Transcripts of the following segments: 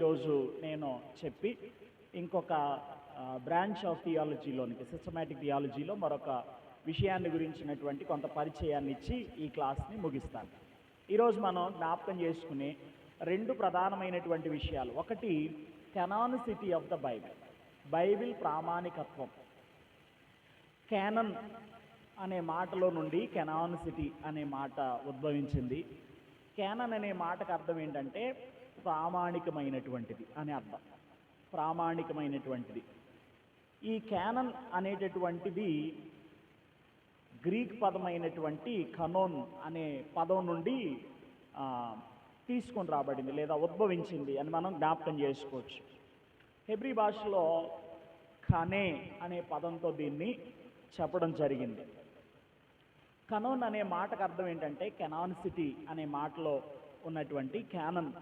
ఈరోజు నేను చెప్పి ఇంకొక బ్రాంచ్ ఆఫ్ థియాలజీలోనికి సిస్టమాటిక్ థియాలజీలో మరొక విషయాన్ని గురించినటువంటి కొంత పరిచయాన్ని ఇచ్చి ఈ క్లాస్ని ముగిస్తాను. ఈరోజు మనం జ్ఞాపకం చేసుకునే రెండు ప్రధానమైనటువంటి విషయాలు. ఒకటి canonicity of the Bible, Bible ప్రామాణికత్వం. క్యానన్ అనే మాటలో నుండి కెనానిసిటీ అనే మాట ఉద్భవించింది. క్యానన్ అనే మాటకు అర్థం ఏంటంటే ప్రామాణికమైనటువంటిది అని అర్థం. ప్రామాణికమైనటువంటిది. ఈ క్యానన్ అనేటటువంటిది గ్రీక్ పదమైనటువంటి కనోన్ అనే పదం నుండి తీసుకొని రాబడింది లేదా ఉద్భవించింది అని మనం జ్ఞాపకం చేసుకోవచ్చు. హెబ్రీ భాషలో ఖనే అనే పదంతో దీన్ని చెప్పడం జరిగింది. కనోన్ అనే మాటకు అర్థం ఏంటంటే కెనానిసిటీ అనే మాటలో ఉన్నటువంటి క్యానన్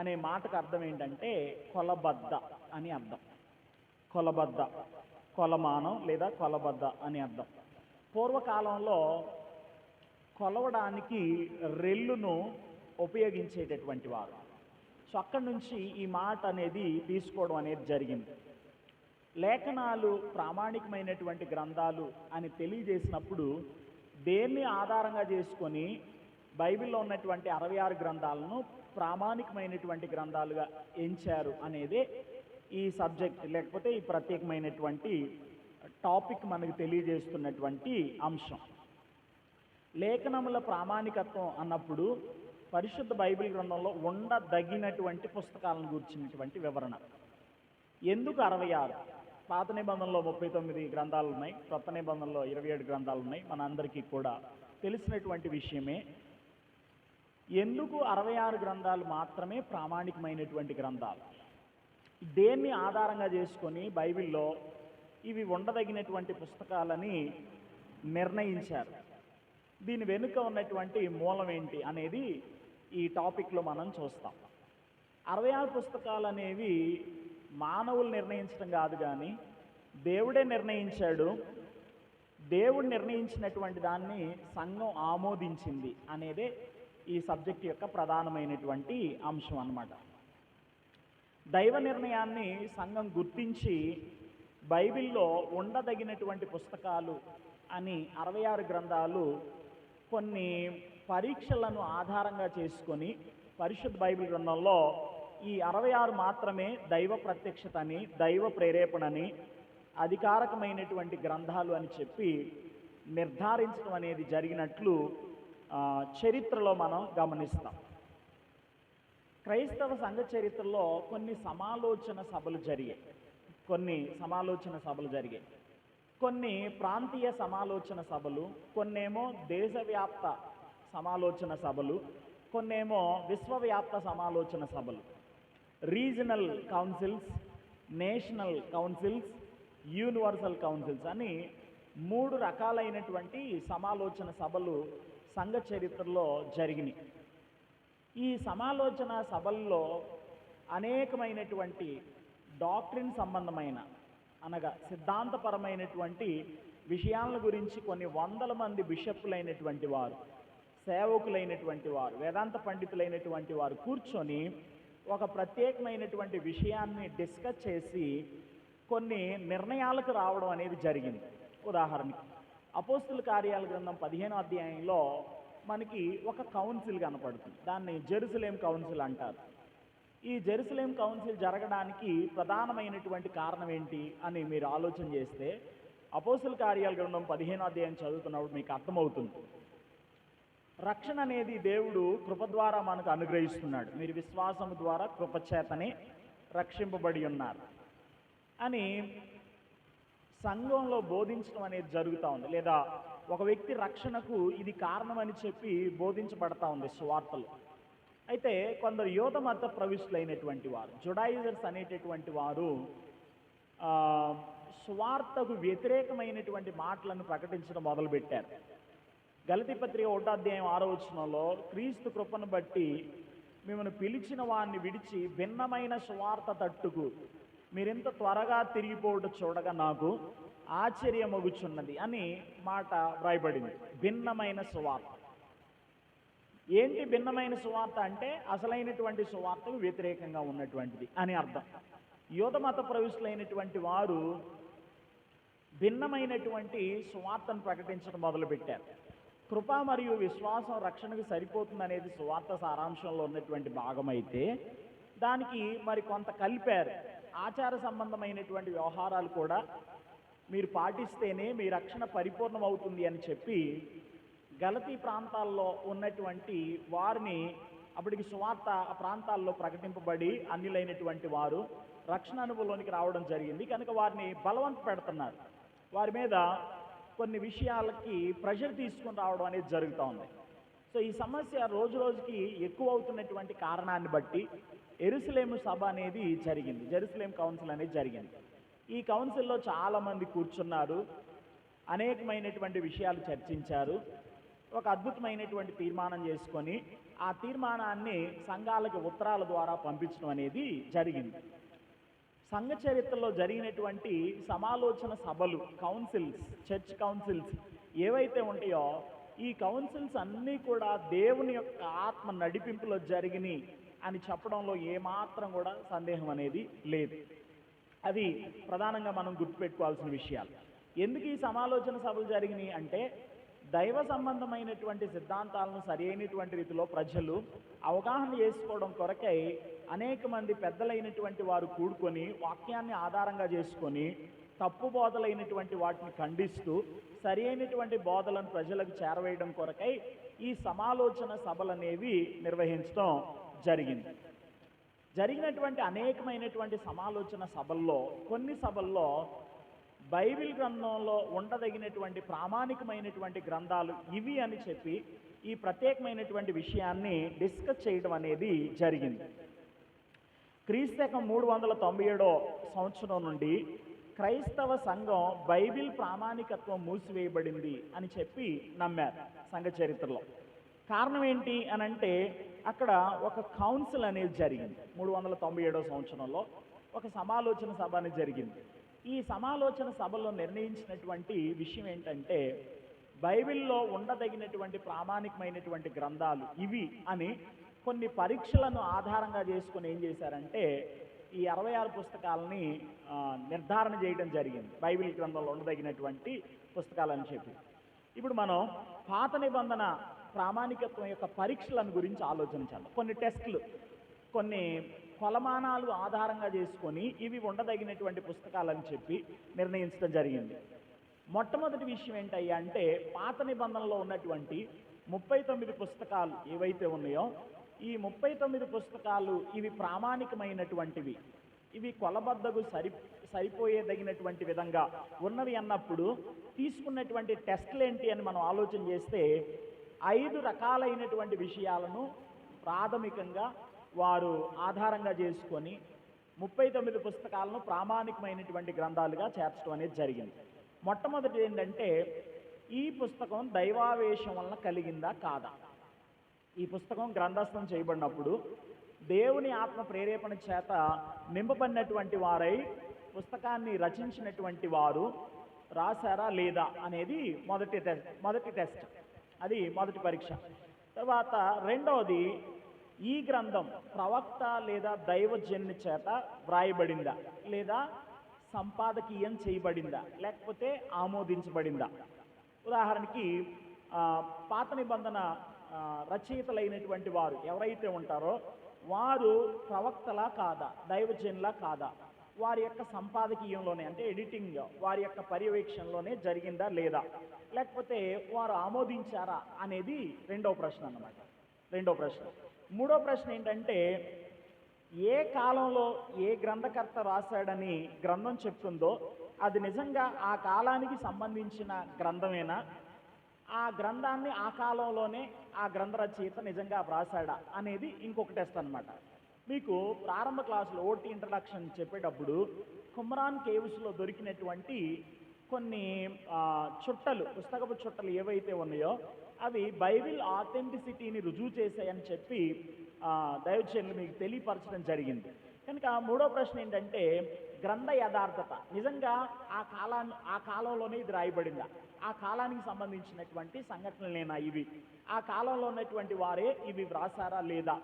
అనే మాటకు అర్థం ఏంటంటే కొలబద్ద అని అర్థం. కొలబద్ద, కొలమానం లేదా కొలబద్ద అని అర్థం. పూర్వకాలంలో కొలవడానికి రెల్లును ఉపయోగించేటటువంటి వారు. సో అక్కడి నుంచి ఈ మాట అనేది తీసుకోవడం అనేది జరిగింది. లేఖనాలు ప్రామాణికమైనటువంటి గ్రంథాలు అని తెలియజేసినప్పుడు దేన్ని ఆధారంగా చేసుకొని బైబిల్లో ఉన్నటువంటి 66 గ్రంథాలను ప్రామాణికమైనటువంటి గ్రంథాలుగా ఎంచారు అనేదే ఈ సబ్జెక్ట్ లేకపోతే ఈ ప్రత్యేకమైనటువంటి టాపిక్ మనకు తెలియజేస్తున్నటువంటి అంశం. లేఖనముల ప్రామాణికత్వం అన్నప్పుడు పరిశుద్ధ బైబిల్ గ్రంథంలో ఉండదగినటువంటి పుస్తకాలను గురించినటువంటి వివరణ. ఎందుకు 66? పాత నిబంధనలో 39 గ్రంథాలు ఉన్నాయి, కొత్త నిబంధనలో 27 గ్రంథాలు ఉన్నాయి. మన అందరికీ కూడా తెలిసినటువంటి విషయమే. ఎందుకు 66 గ్రంథాలు మాత్రమే ప్రామాణికమైనటువంటి గ్రంథాలు? దేన్ని ఆధారంగా చేసుకొని బైబిల్లో ఇవి ఉండదగినటువంటి పుస్తకాలని నిర్ణయించారు? దీని వెనుక ఉన్నటువంటి మూలం ఏంటి అనేది ఈ టాపిక్లో మనం చూస్తాం. 66 పుస్తకాలు అనేవి మానవులు నిర్ణయించడం కాదు, కానీ దేవుడే నిర్ణయించాడు. దేవుడు నిర్ణయించినటువంటి దాన్ని సంఘం ఆమోదించింది అనేదే ఈ సబ్జెక్ట్ యొక్క ప్రధానమైనటువంటి అంశం అన్నమాట. దైవ నిర్ణయాన్ని సంఘం గుర్తించి బైబిల్లో ఉండదగినటువంటి పుస్తకాలు అని 66 గ్రంథాలు కొన్ని పరీక్షలను ఆధారంగా చేసుకొని పరిశుద్ధ బైబిల్ గ్రంథంలో ఈ 66 మాత్రమే దైవ ప్రత్యక్షత అని, దైవ ప్రేరేపణని, అధికారకమైనటువంటి గ్రంథాలు అని చెప్పి నిర్ధారించడం అనేది జరిగినట్లు చరిత్రలో మనం గమనిస్తాం. క్రైస్తవ సంఘ చరిత్రలో కొన్ని సమాలోచన సభలు జరిగాయి. కొన్ని ప్రాంతీయ సమాలోచన సభలు, కొన్నేమో దేశవ్యాప్త సమాలోచన సభలు, కొన్నేమో విశ్వవ్యాప్త సమాలోచన సభలు. Regional councils, national councils, universal councils అని 3 రకాలైనటువంటి సమాలోచన సభలు సంఘ చరిత్రలో జరిగినాయి. ఈ సమాలోచన సభల్లో అనేకమైనటువంటి డాక్ట్రిన్ సంబంధమైన అనగా సిద్ధాంతపరమైనటువంటి విషయాల గురించి కొన్ని వందల మంది బిషప్పులైనటువంటి వారు, సేవకులైనటువంటి వారు, వేదాంత పండితులైనటువంటి వారు కూర్చొని ఒక ప్రత్యేకమైనటువంటి విషయాన్ని డిస్కస్ చేసి కొన్ని నిర్ణయాలకు రావడం అనేది జరిగింది. ఉదాహరణకి అపోస్తుల కార్యాల గ్రంథం 15వ అధ్యాయంలో మనకి ఒక కౌన్సిల్ కనపడుతుంది. దాన్ని జెరూసలేం కౌన్సిల్ అంటారు. ఈ జెరూసలేం కౌన్సిల్ జరగడానికి ప్రధానమైనటువంటి కారణం ఏంటి అని మీరు ఆలోచన చేస్తే అపోస్తుల కార్యాల గ్రంథం 15వ అధ్యాయం చదువుతున్నప్పుడు మీకు అర్థమవుతుంది. రక్షణ అనేది దేవుడు కృప ద్వారా మనకు అనుగ్రహిస్తున్నాడు. మీరు విశ్వాసము ద్వారా కృపచేతనే రక్షింపబడి ఉన్నారు అని సంఘంలో బోధించడం అనేది జరుగుతూ ఉంది. లేదా ఒక వ్యక్తి రక్షణకు ఇది కారణమని చెప్పి బోధించబడతా ఉంది సువార్తలు. అయితే కొందరు యూద మత ప్రవిష్టులైనటువంటి వారు, జుడాయిజర్స్ అనేటటువంటి వారు సువార్తకు వ్యతిరేకమైనటువంటి మాటలను ప్రకటించడం మొదలుపెట్టారు. గలతీ పత్రిక 1వ అధ్యాయం 6వ వచనంలో క్రీస్తు కృపను బట్టి మిమ్మల్ని పిలిచిన వారిని విడిచి భిన్నమైన సువార్త తట్టుకు మీరింత త్వరగా తిరిగిపోవడం చూడగా నాకు ఆశ్చర్యమగుచున్నది అని మాట వ్రాయబడింది. భిన్నమైన సువార్త. ఏంటి భిన్నమైన సువార్త అంటే అసలైనటువంటి సువార్తకు వ్యతిరేకంగా ఉన్నటువంటిది అని అర్థం. యూద మత ప్రవిష్టులైనటువంటి వారు భిన్నమైనటువంటి సువార్తను ప్రకటించడం మొదలుపెట్టారు. కృప మరియు విశ్వాసం రక్షణకు సరిపోతుందనేది సువార్త సారాంశంలో ఉన్నటువంటి భాగమైతే దానికి మరి కొంత కలిపారు. ఆచార సంబంధమైనటువంటి వ్యవహారాలు కూడా మీరు పాటిస్తేనే మీ రక్షణ పరిపూర్ణం అవుతుంది అని చెప్పి గలతీ ప్రాంతాల్లో ఉన్నటువంటి వారిని అప్పటికి సువార్త ఆ ప్రాంతాల్లో ప్రకటింపబడి అన్యులైనటువంటి వారు రక్షణ అనుభవంలోనికి రావడం జరిగింది. కనుక వారిని బలవంత పెడుతున్నారు. వారి మీద కొన్ని విషయాలకి ప్రెషర్ తీసుకుని రావడం అనేది జరుగుతూ ఉంది. సో ఈ సమస్య రోజు రోజుకి ఎక్కువ అవుతున్నటువంటి కారణాన్ని బట్టి యెరూషలేము సభ అనేది జరిగింది. జెరూసలేం కౌన్సిల్ అనేది జరిగింది. ఈ కౌన్సిల్లో చాలామంది కూర్చున్నారు, అనేకమైనటువంటి విషయాలు చర్చించారు, ఒక అద్భుతమైనటువంటి తీర్మానం చేసుకొని ఆ తీర్మానాన్ని సంఘాలకు ఉత్తరాల ద్వారా పంపించడం అనేది జరిగింది. సంఘ చరిత్రలో జరిగినటువంటి సమాలోచన సభలు, కౌన్సిల్స్, చర్చ్ కౌన్సిల్స్ ఏవైతే ఉంటాయో ఈ కౌన్సిల్స్ అన్నీ కూడా దేవుని యొక్క ఆత్మ నడిపింపులో జరిగినాయి అని చెప్పడంలో ఏమాత్రం కూడా సందేహం అనేది లేదు. అది ప్రధానంగా మనం గుర్తుపెట్టుకోవాల్సిన విషయాలు. ఎందుకు ఈ సమాలోచన సభలు జరిగినాయి అంటే దైవ సంబంధమైనటువంటి సిద్ధాంతాలను సరైనటువంటి రీతిలో ప్రజలు అవగాహన చేసుకోవడం కొరకై అనేక మంది పెద్దలైనటువంటి వారు కూడుకొని వాక్యాన్ని ఆధారంగా చేసుకొని తప్పు బోధలైనటువంటి వాటిని ఖండిస్తూ సరి అయినటువంటి బోధలను ప్రజలకు చేరవేయడం కొరకై ఈ సమాలోచన సభలు అనేవి నిర్వహించడం జరిగింది. జరిగినటువంటి అనేకమైనటువంటి సమాలోచన సభల్లో కొన్ని సభల్లో బైబిల్ గ్రంథంలో ఉండదగినటువంటి ప్రామాణికమైనటువంటి గ్రంథాలు ఇవి అని చెప్పి ఈ ప్రత్యేకమైనటువంటి విషయాన్ని డిస్కస్ చేయడం అనేది జరిగింది. క్రీస్తకం 397 సంవత్సరం నుండి క్రైస్తవ సంఘం బైబిల్ ప్రామాణికత్వం మూసివేయబడింది అని చెప్పి నమ్మారు సంఘ చరిత్రలో. కారణం ఏంటి అని అంటే అక్కడ ఒక కౌన్సిల్ అనేది జరిగింది. 397 సంవత్సరంలో ఒక సమాలోచన సభ అనేది జరిగింది. ఈ సమాలోచన సభలో నిర్ణయించినటువంటి విషయం ఏంటంటే బైబిల్లో ఉండదగినటువంటి ప్రామాణికమైనటువంటి గ్రంథాలు ఇవి అని కొన్ని పరీక్షలను ఆధారంగా చేసుకొని ఏం చేశారంటే ఈ 66 పుస్తకాలని నిర్ధారణ చేయడం జరిగింది. బైబిల్ గ్రంథంలో ఉండదగినటువంటి పుస్తకాలని చెప్పి ఇప్పుడు మనం పాత నిబంధన ప్రామాణికత్వం యొక్క పరీక్షలను గురించి ఆలోచించాలి. కొన్ని టెస్టులు, కొన్ని కొలమానాలు ఆధారంగా చేసుకొని ఇవి ఉండదగినటువంటి పుస్తకాలని చెప్పి నిర్ణయించడం జరిగింది. మొట్టమొదటి విషయం ఏంటయ్యా అంటే పాత నిబంధనలో ఉన్నటువంటి 39 పుస్తకాలు ఏవైతే ఉన్నాయో ఈ 39 పుస్తకాలు ఇవి ప్రామాణికమైనటువంటివి, ఇవి కొలబద్దకు సరిపోయేదగినటువంటి విధంగా ఉన్నవి అన్నప్పుడు తీసుకున్నటువంటి టెస్టులు ఏంటి అని మనం ఆలోచన చేస్తే 5 రకాలైనటువంటి విషయాలను ప్రాథమికంగా వారు ఆధారంగా చేసుకొని 39 పుస్తకాలను ప్రామాణికమైనటువంటి గ్రంథాలుగా చేర్చడం అనేది జరిగింది. మొట్టమొదటి ఏంటంటే ఈ పుస్తకం దైవావేశం వలన కలిగిందా కాదా. ఈ పుస్తకం గ్రంథస్థం చేయబడినప్పుడు దేవుని ఆత్మ ప్రేరేపణ చేత నింపబడినటువంటి వారై పుస్తకాన్ని రచించినటువంటి వారు రాశారా లేదా అనేది మొదటి టెస్ట్, అది మొదటి పరీక్ష. తర్వాత రెండవది ఈ గ్రంథం ప్రవక్త లేదా దైవజన్య చేత వ్రాయబడిందా లేదా సంపాదకీయం చేయబడిందా లేకపోతే ఆమోదించబడిందా. ఉదాహరణకి పాత నిబంధన రచయితలైనటువంటి వారు ఎవరైతే ఉంటారో వారు ప్రవక్తలా కాదా, దైవజనులా కాదా, వారి యొక్క సంపాదకీయంలోనే అంటే ఎడిటింగ్ వారి యొక్క పర్యవేక్షణలోనే జరిగిందా లేదా, లేకపోతే వారు ఆమోదించారా అనేది రెండవ ప్రశ్న అన్నమాట. రెండవ ప్రశ్న. మూడో ప్రశ్న ఏంటంటే ఏ కాలంలో ఏ గ్రంథకర్త రాశాడని గ్రంథం చెప్తుందో అది నిజంగా ఆ కాలానికి సంబంధించిన గ్రంథమేనా, ఆ గ్రంథాన్ని ఆ కాలంలోనే ఆ గ్రంథ రచయిత నిజంగా వ్రాసాడా అనేది ఇంకొక టెస్ట్ అనమాట. మీకు ప్రారంభ క్లాసులో ఓటీ ఇంట్రడక్షన్ చెప్పేటప్పుడు కుమ్రాన్ కేవ్స్లో దొరికినటువంటి కొన్ని చుట్టలు, పుస్తకపు చుట్టలు ఏవైతే ఉన్నాయో అవి బైబిల్ ఆథెంటిసిటీని రుజువు చేశాయని చెప్పి దైవజనులు మీకు తెలియపరచడం జరిగింది. కనుక మూడో ప్రశ్న ఏంటంటే గ్రంథ యథార్థత. నిజంగా ఆ కాలంలోనే ఇది రాయబడిందా? ఆ కాలానికి సంబంధించినటువంటి సంఘటనలేనా ఇవి? ఆ కాలంలో ఉన్నటువంటి వారే ఇవి వ్రాసారా లేదా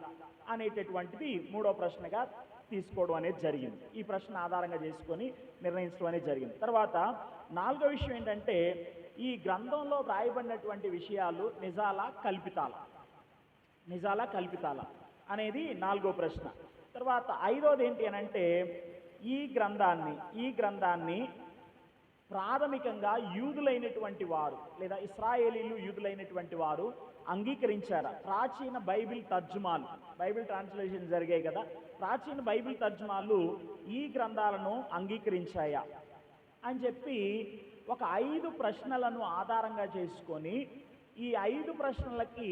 అనేటటువంటిది మూడో ప్రశ్నగా తీసుకోవడం అనేది జరిగింది. ఈ ప్రశ్న ఆధారంగా చేసుకొని నిర్ణయించడం అనేది జరిగింది. తర్వాత నాలుగో విషయం ఏంటంటే ఈ గ్రంథంలో వ్రాయబడినటువంటి విషయాలు నిజాలా కల్పితాలా అనేది నాలుగో ప్రశ్న. తర్వాత ఐదోది ఏంటి అని అంటే ఈ గ్రంథాన్ని ప్రాథమికంగా యూదులైనటువంటి వారు లేదా ఇశ్రాయేలీలు యూదులైనటువంటి వారు అంగీకరించారా? ప్రాచీన బైబిల్ ట్రాన్స్లేషన్ జరిగాయి కదా, ప్రాచీన బైబిల్ తర్జుమాలు ఈ గ్రంథాలను అంగీకరించాయా అని చెప్పి ఒక 5 ప్రశ్నలను ఆధారంగా చేసుకొని ఈ 5 ప్రశ్నలకి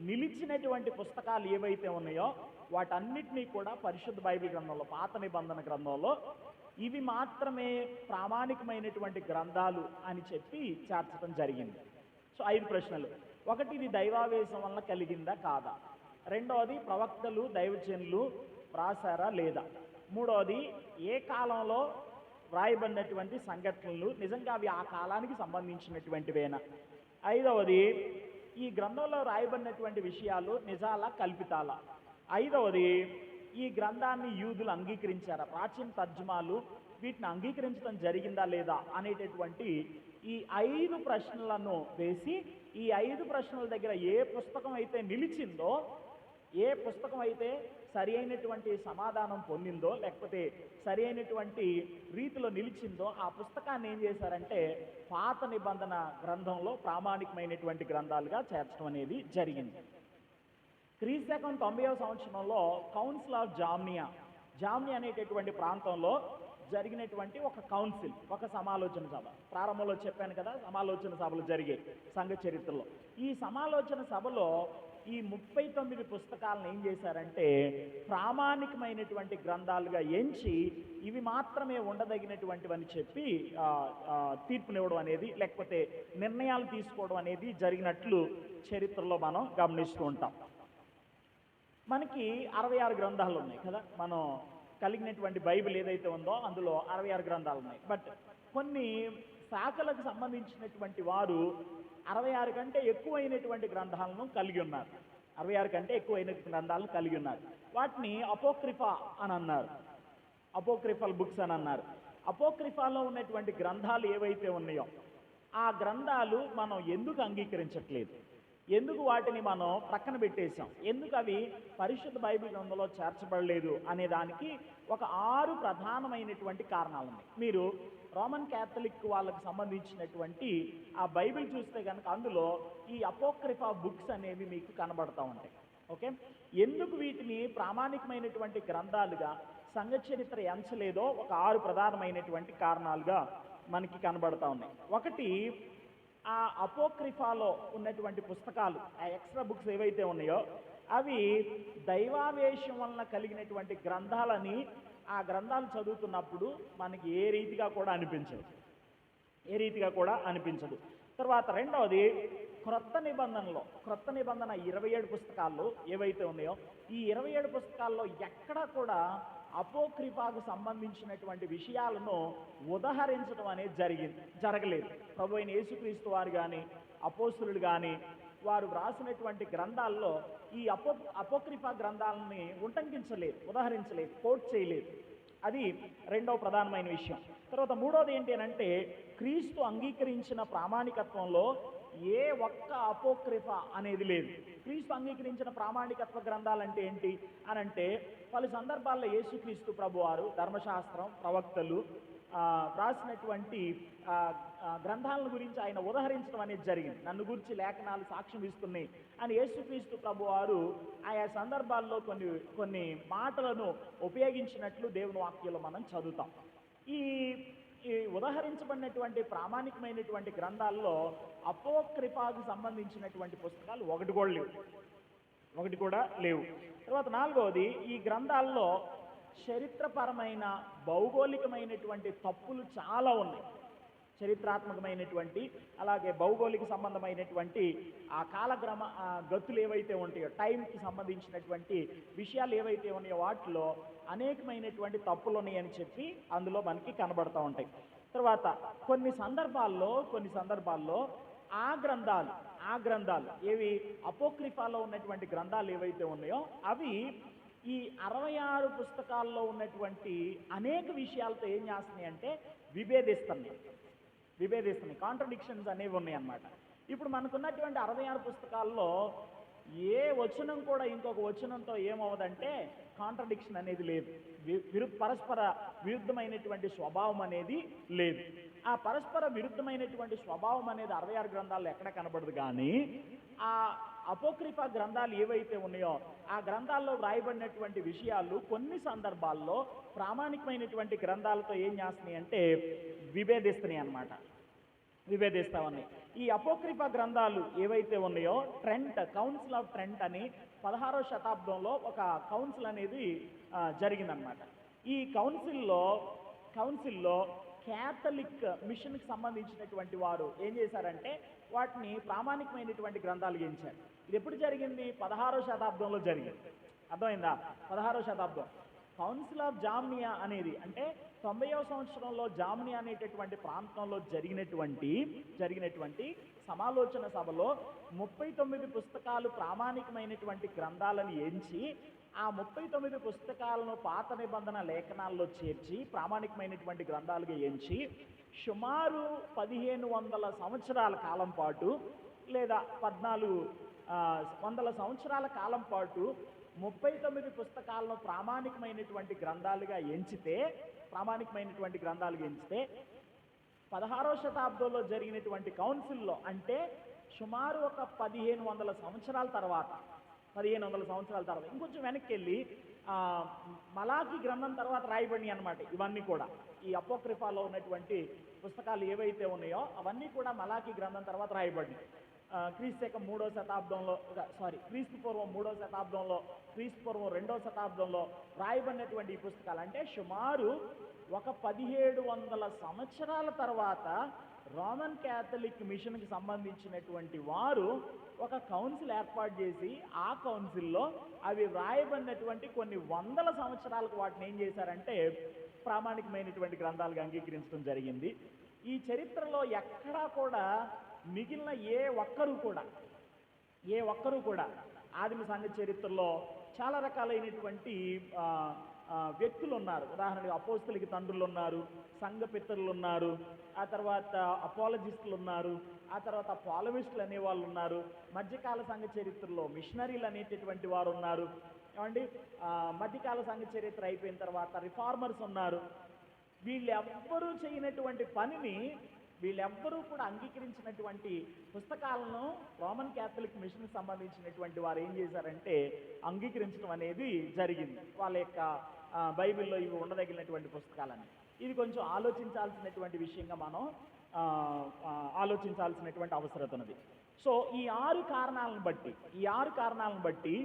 నిలిచినటువంటి పుస్తకాలు ఏవైతే ఉన్నాయో వాటన్నిటినీ కూడా పరిశుద్ధ బైబిల్ గ్రంథంలో, పాత నిబంధన గ్రంథంలో ఇవి మాత్రమే ప్రామాణికమైనటువంటి గ్రంథాలు అని చెప్పి చేర్చడం జరిగింది. సో 5 ప్రశ్నలు. ఒకటి, ఇది దైవావేశం వలన కలిగిందా కాదా? రెండవది, ప్రవక్తలు దైవజనులు వ్రాసారా లేదా? మూడవది, ఏ కాలంలో వ్రాయబడినటువంటి సంఘటనలు నిజంగా అవి ఆ కాలానికి సంబంధించినటువంటివేనా? ఐదవది, ఈ గ్రంథంలో రాయబడినటువంటి విషయాలు నిజాలా కల్పితాలా? ఐదవది, ఈ గ్రంథాన్ని యూదులు అంగీకరించారా? ప్రాచీన తర్జుమాలు వీటిని అంగీకరించడం జరిగిందా లేదా అనేటటువంటి ఈ 5 ప్రశ్నలను వేసి ఈ 5 ప్రశ్నల దగ్గర ఏ పుస్తకం అయితే నిలిచిందో, ఏ పుస్తకం అయితే సరి అయినటువంటి సమాధానం పొందిందో లేకపోతే సరి అయినటువంటి రీతిలో నిలిచిందో ఆ పుస్తకాన్ని ఏం చేశారంటే పాత నిబంధన గ్రంథంలో ప్రామాణికమైనటువంటి గ్రంథాలుగా చేర్చడం అనేది జరిగింది. క్రీస్తకం 90వ సంవత్సరంలో కౌన్సిల్ ఆఫ్ జామ్నియా అనేటటువంటి ప్రాంతంలో జరిగినటువంటి ఒక కౌన్సిల్, ఒక సమాలోచన సభ. ప్రారంభంలో చెప్పాను కదా, సమాలోచన సభలు జరిగాయి సంఘ చరిత్రలో. ఈ సమాలోచన సభలో ఈ 39 పుస్తకాలను ఏం చేశారంటే ప్రామాణికమైనటువంటి గ్రంథాలుగా ఎంచి ఇవి మాత్రమే ఉండదగినటువంటివని చెప్పి తీర్పునివ్వడం అనేది లేకపోతే నిర్ణయాలు తీసుకోవడం అనేది జరిగినట్లు చరిత్రలో మనం గమనిస్తూ ఉంటాం. మనకి 66 గ్రంథాలు ఉన్నాయి కదా, మనం కలిగినటువంటి బైబిల్ ఏదైతే ఉందో అందులో 66 గ్రంథాలు ఉన్నాయి. బట్ కొన్ని శాఖలకు సంబంధించినటువంటి వారు 66 కంటే ఎక్కువైనటువంటి గ్రంథాలను కలిగి ఉన్నారు. 66 కంటే ఎక్కువైన గ్రంథాలను కలిగి ఉన్నారు. వాటిని అపోక్రిఫా అని అన్నారు, అపోక్రిఫల్ బుక్స్ అని అన్నారు. అపోక్రిఫాలో ఉన్నటువంటి గ్రంథాలు ఏవైతే ఉన్నాయో ఆ గ్రంథాలు మనం ఎందుకు అంగీకరించట్లేదు, ఎందుకు వాటిని మనం ప్రక్కన పెట్టేశాం, ఎందుకు అవి పరిశుద్ధ బైబిల్ గ్రంథంలో చేర్చబడలేదు అనే దానికి ఒక 6 ప్రధానమైనటువంటి కారణాలు ఉన్నాయి. మీరు రోమన్ క్యాథలిక్ వాళ్ళకి సంబంధించినటువంటి ఆ బైబిల్ చూస్తే కనుక అందులో ఈ అపోక్రిఫా బుక్స్ అనేవి మీకు కనబడతా ఉంటాయి. ఓకే, ఎందుకు వీటిని ప్రామాణికమైనటువంటి గ్రంథాలుగా సంఘ చరిత్ర ఎంచలేదో ఒక 6 ప్రధానమైనటువంటి కారణాలుగా మనకి కనబడతా ఉన్నాయి. ఒకటి, ఆ అపోక్రిఫాలో ఉన్నటువంటి పుస్తకాలు, ఆ ఎక్స్ట్రా బుక్స్ ఏవైతే ఉన్నాయో అవి దైవావేశం వలన కలిగినటువంటి గ్రంథాలని ఆ గ్రంథాలు చదువుతున్నప్పుడు మనకి ఏ రీతిగా కూడా అనిపించదు. తర్వాత రెండవది, క్రొత్త నిబంధన 27 పుస్తకాల్లో ఏవైతే ఉన్నాయో ఈ 27 పుస్తకాల్లో ఎక్కడా కూడా అపోక్రిఫాకు సంబంధించినటువంటి విషయాలను ఉదహరించడం అనేది జరగలేదు. ప్రభు అయిన యేసుక్రీస్తు వారు కానీ అపోస్తులుడు కానీ వారు వ్రాసినటువంటి గ్రంథాల్లో ఈ అపోక్రిఫా గ్రంథాలని ఉదహరించలేదు, కోట్ చేయలేదు. అది రెండవ ప్రధానమైన విషయం. తర్వాత మూడవది ఏంటి అంటే క్రీస్తు అంగీకరించిన ప్రామాణికత్వంలో ఏ ఒక్క అపోక్రిఫా అనేది లేదు. క్రీస్తు అంగీకరించిన ప్రామాణికత్వ గ్రంథాలంటే ఏంటి అని అంటే పలు సందర్భాల్లో యేసుక్రీస్తు ప్రభువారు ధర్మశాస్త్రం, ప్రవక్తలు రాసినటువంటి గ్రంథాలను గురించి ఆయన ఉదహరించడం అనేది జరిగింది. నన్ను గురించి లేఖనాలు సాక్ష్యం ఇస్తున్నాయి అని యేసుక్రీస్తు ప్రభువారు ఆయా సందర్భాల్లో కొన్ని మాటలను ఉపయోగించినట్లు దేవుని వాక్యంలో మనం చదువుతాం. ఈ ఉదహరించబడినటువంటి ప్రామాణికమైనటువంటి గ్రంథాల్లో అపోక్రిఫాకు సంబంధించినటువంటి పుస్తకాలు ఒకటి కూడా లేవు. తర్వాత నాలుగవది, ఈ గ్రంథాల్లో చరిత్రపరమైన భౌగోళికమైనటువంటి తప్పులు చాలా ఉన్నాయి. చరిత్రాత్మకమైనటువంటి అలాగే భౌగోళిక సంబంధమైనటువంటి ఆ కాలక్రమ గతులు ఏవైతే ఉంటాయో, టైంకి సంబంధించినటువంటి విషయాలు ఏవైతే ఉన్నాయో వాటిలో అనేకమైనటువంటి తప్పులు ఉన్నాయని చెప్పి అందులో మనకి కనబడుతూ ఉంటాయి. తర్వాత కొన్ని సందర్భాల్లో ఆ గ్రంథాలు ఏవి అపోక్రిఫాలో ఉన్నటువంటి గ్రంథాలు ఏవైతే ఉన్నాయో అవి ఈ 66 పుస్తకాల్లో ఉన్నటువంటి అనేక విషయాలతో ఏం చేస్తున్నాయి అంటే విభేదిస్తున్నాయి, కాంట్రడిక్షన్స్ అనేవి ఉన్నాయి అన్నమాట. ఇప్పుడు మనకున్నటువంటి 66 పుస్తకాల్లో ఏ వచనం కూడా ఇంకొక వచనంతో ఏమవుదంటే కాంట్రడిక్షన్ అనేది లేదు, పరస్పర విరుద్ధమైనటువంటి స్వభావం అనేది లేదు. ఆ పరస్పర విరుద్ధమైనటువంటి స్వభావం అనేది 66 గ్రంథాల్లో ఎక్కడ కనబడదు. కానీ ఆ అపోక్రిఫా గ్రంథాలు ఏవైతే ఉన్నాయో ఆ గ్రంథాల్లో వ్రాయబడినటువంటి విషయాలు కొన్ని సందర్భాల్లో ప్రామాణికమైనటువంటి గ్రంథాలతో ఏం చేస్తున్నాయి అంటే విభేదిస్తున్నాయి అన్నమాట, విభేదిస్తా ఉన్నాయి. ఈ అపోక్రిఫా గ్రంథాలు ఏవైతే ఉన్నాయో కౌన్సిల్ ఆఫ్ ట్రెంట్ అని 16వ శతాబ్దంలో ఒక కౌన్సిల్ అనేది జరిగిందనమాట. ఈ కౌన్సిల్లో క్యాథలిక్ మిషన్కి సంబంధించినటువంటి వారు ఏం చేశారంటే వాటిని ప్రామాణికమైనటువంటి గ్రంథాలు ఎంచారు. ఇది ఎప్పుడు జరిగింది? 16వ శతాబ్దంలో జరిగింది. అర్థమైందా? 16వ శతాబ్దం. కౌన్సిల్ ఆఫ్ జామ్నియా అనేది అంటే 90వ సంవత్సరంలో జామ్నియా అనేటటువంటి ప్రాంతంలో జరిగినటువంటి సమాలోచన సభలో 39 పుస్తకాలు ప్రామాణికమైనటువంటి గ్రంథాలను ఎంచి ఆ 39 పుస్తకాలను పాత నిబంధన లేఖనాల్లో చేర్చి ప్రామాణికమైనటువంటి గ్రంథాలుగా ఎంచి సుమారు 1500 సంవత్సరాల కాలం పాటు లేదా 1400 సంవత్సరాల కాలం పాటు 39 పుస్తకాలను ప్రామాణికమైనటువంటి గ్రంథాలుగా ఎంచితే 16వ శతాబ్దంలో జరిగినటువంటి కౌన్సిల్లో అంటే సుమారు ఒక 1500 సంవత్సరాల తర్వాత ఇంకొంచెం వెనక్కి వెళ్ళి మలాకి గ్రంథం తర్వాత రాయబడినాయి అన్నమాట. ఇవన్నీ కూడా ఈ అపోక్రిఫాలో ఉన్నటువంటి పుస్తకాలు ఏవైతే ఉన్నాయో అవన్నీ కూడా మలాకి గ్రంథం తర్వాత రాయబడినాయి. క్రీస్తు పూర్వం 3వ శతాబ్దంలో, క్రీస్తు పూర్వం 2వ శతాబ్దంలో రాయబడినటువంటి ఈ పుస్తకాలు అంటే సుమారు ఒక 1700 సంవత్సరాల తర్వాత రోమన్ క్యాథలిక్ మిషన్కి సంబంధించినటువంటి వారు ఒక కౌన్సిల్ ఏర్పాటు చేసి ఆ కౌన్సిల్లో అవి వ్రాయబడినటువంటి కొన్ని వందల సంవత్సరాలకు వాటిని ఏం చేశారంటే ప్రామాణికమైనటువంటి గ్రంథాలుగా అంగీకరించడం జరిగింది. ఈ చరిత్రలో ఎక్కడా కూడా మిగిలిన ఏ ఒక్కరూ కూడా ఆదిమ సంఘ చరిత్రలో చాలా రకాలైనటువంటి వ్యక్తులు ఉన్నారు. ఉదాహరణకు అపోస్తలుకి తండ్రులు ఉన్నారు, సంఘ పితరులు ఉన్నారు, ఆ తర్వాత అపాలజిస్టులు ఉన్నారు, ఆ తర్వాత పాలమిస్టులు అనేవాళ్ళు ఉన్నారు, మధ్యకాల సంఘ చరిత్రలో మిషనరీలు అనేటటువంటి వారు ఉన్నారు. ఏమండి, మధ్యకాల సంఘ చరిత్ర అయిపోయిన తర్వాత రిఫార్మర్స్ ఉన్నారు. వీళ్ళెవ్వరూ చేయనటువంటి పనిని వీళ్ళెవ్వరూ కూడా అంగీకరించినటువంటి పుస్తకాలను రోమన్ క్యాథలిక్ మిషన్కి సంబంధించినటువంటి వారు ఏం చేశారంటే అంగీకరించడం అనేది జరిగింది. వాళ్ళ యొక్క బైబిల్లో ఇవి ఉండదగినటువంటి పుస్తకాలని. ఇది కొంచెం ఆలోచించాల్సినటువంటి విషయంగా మనం ఆలోచించాల్సినటువంటి అవసరం ఉన్నది. సో ఈ 6 కారణాలను బట్టి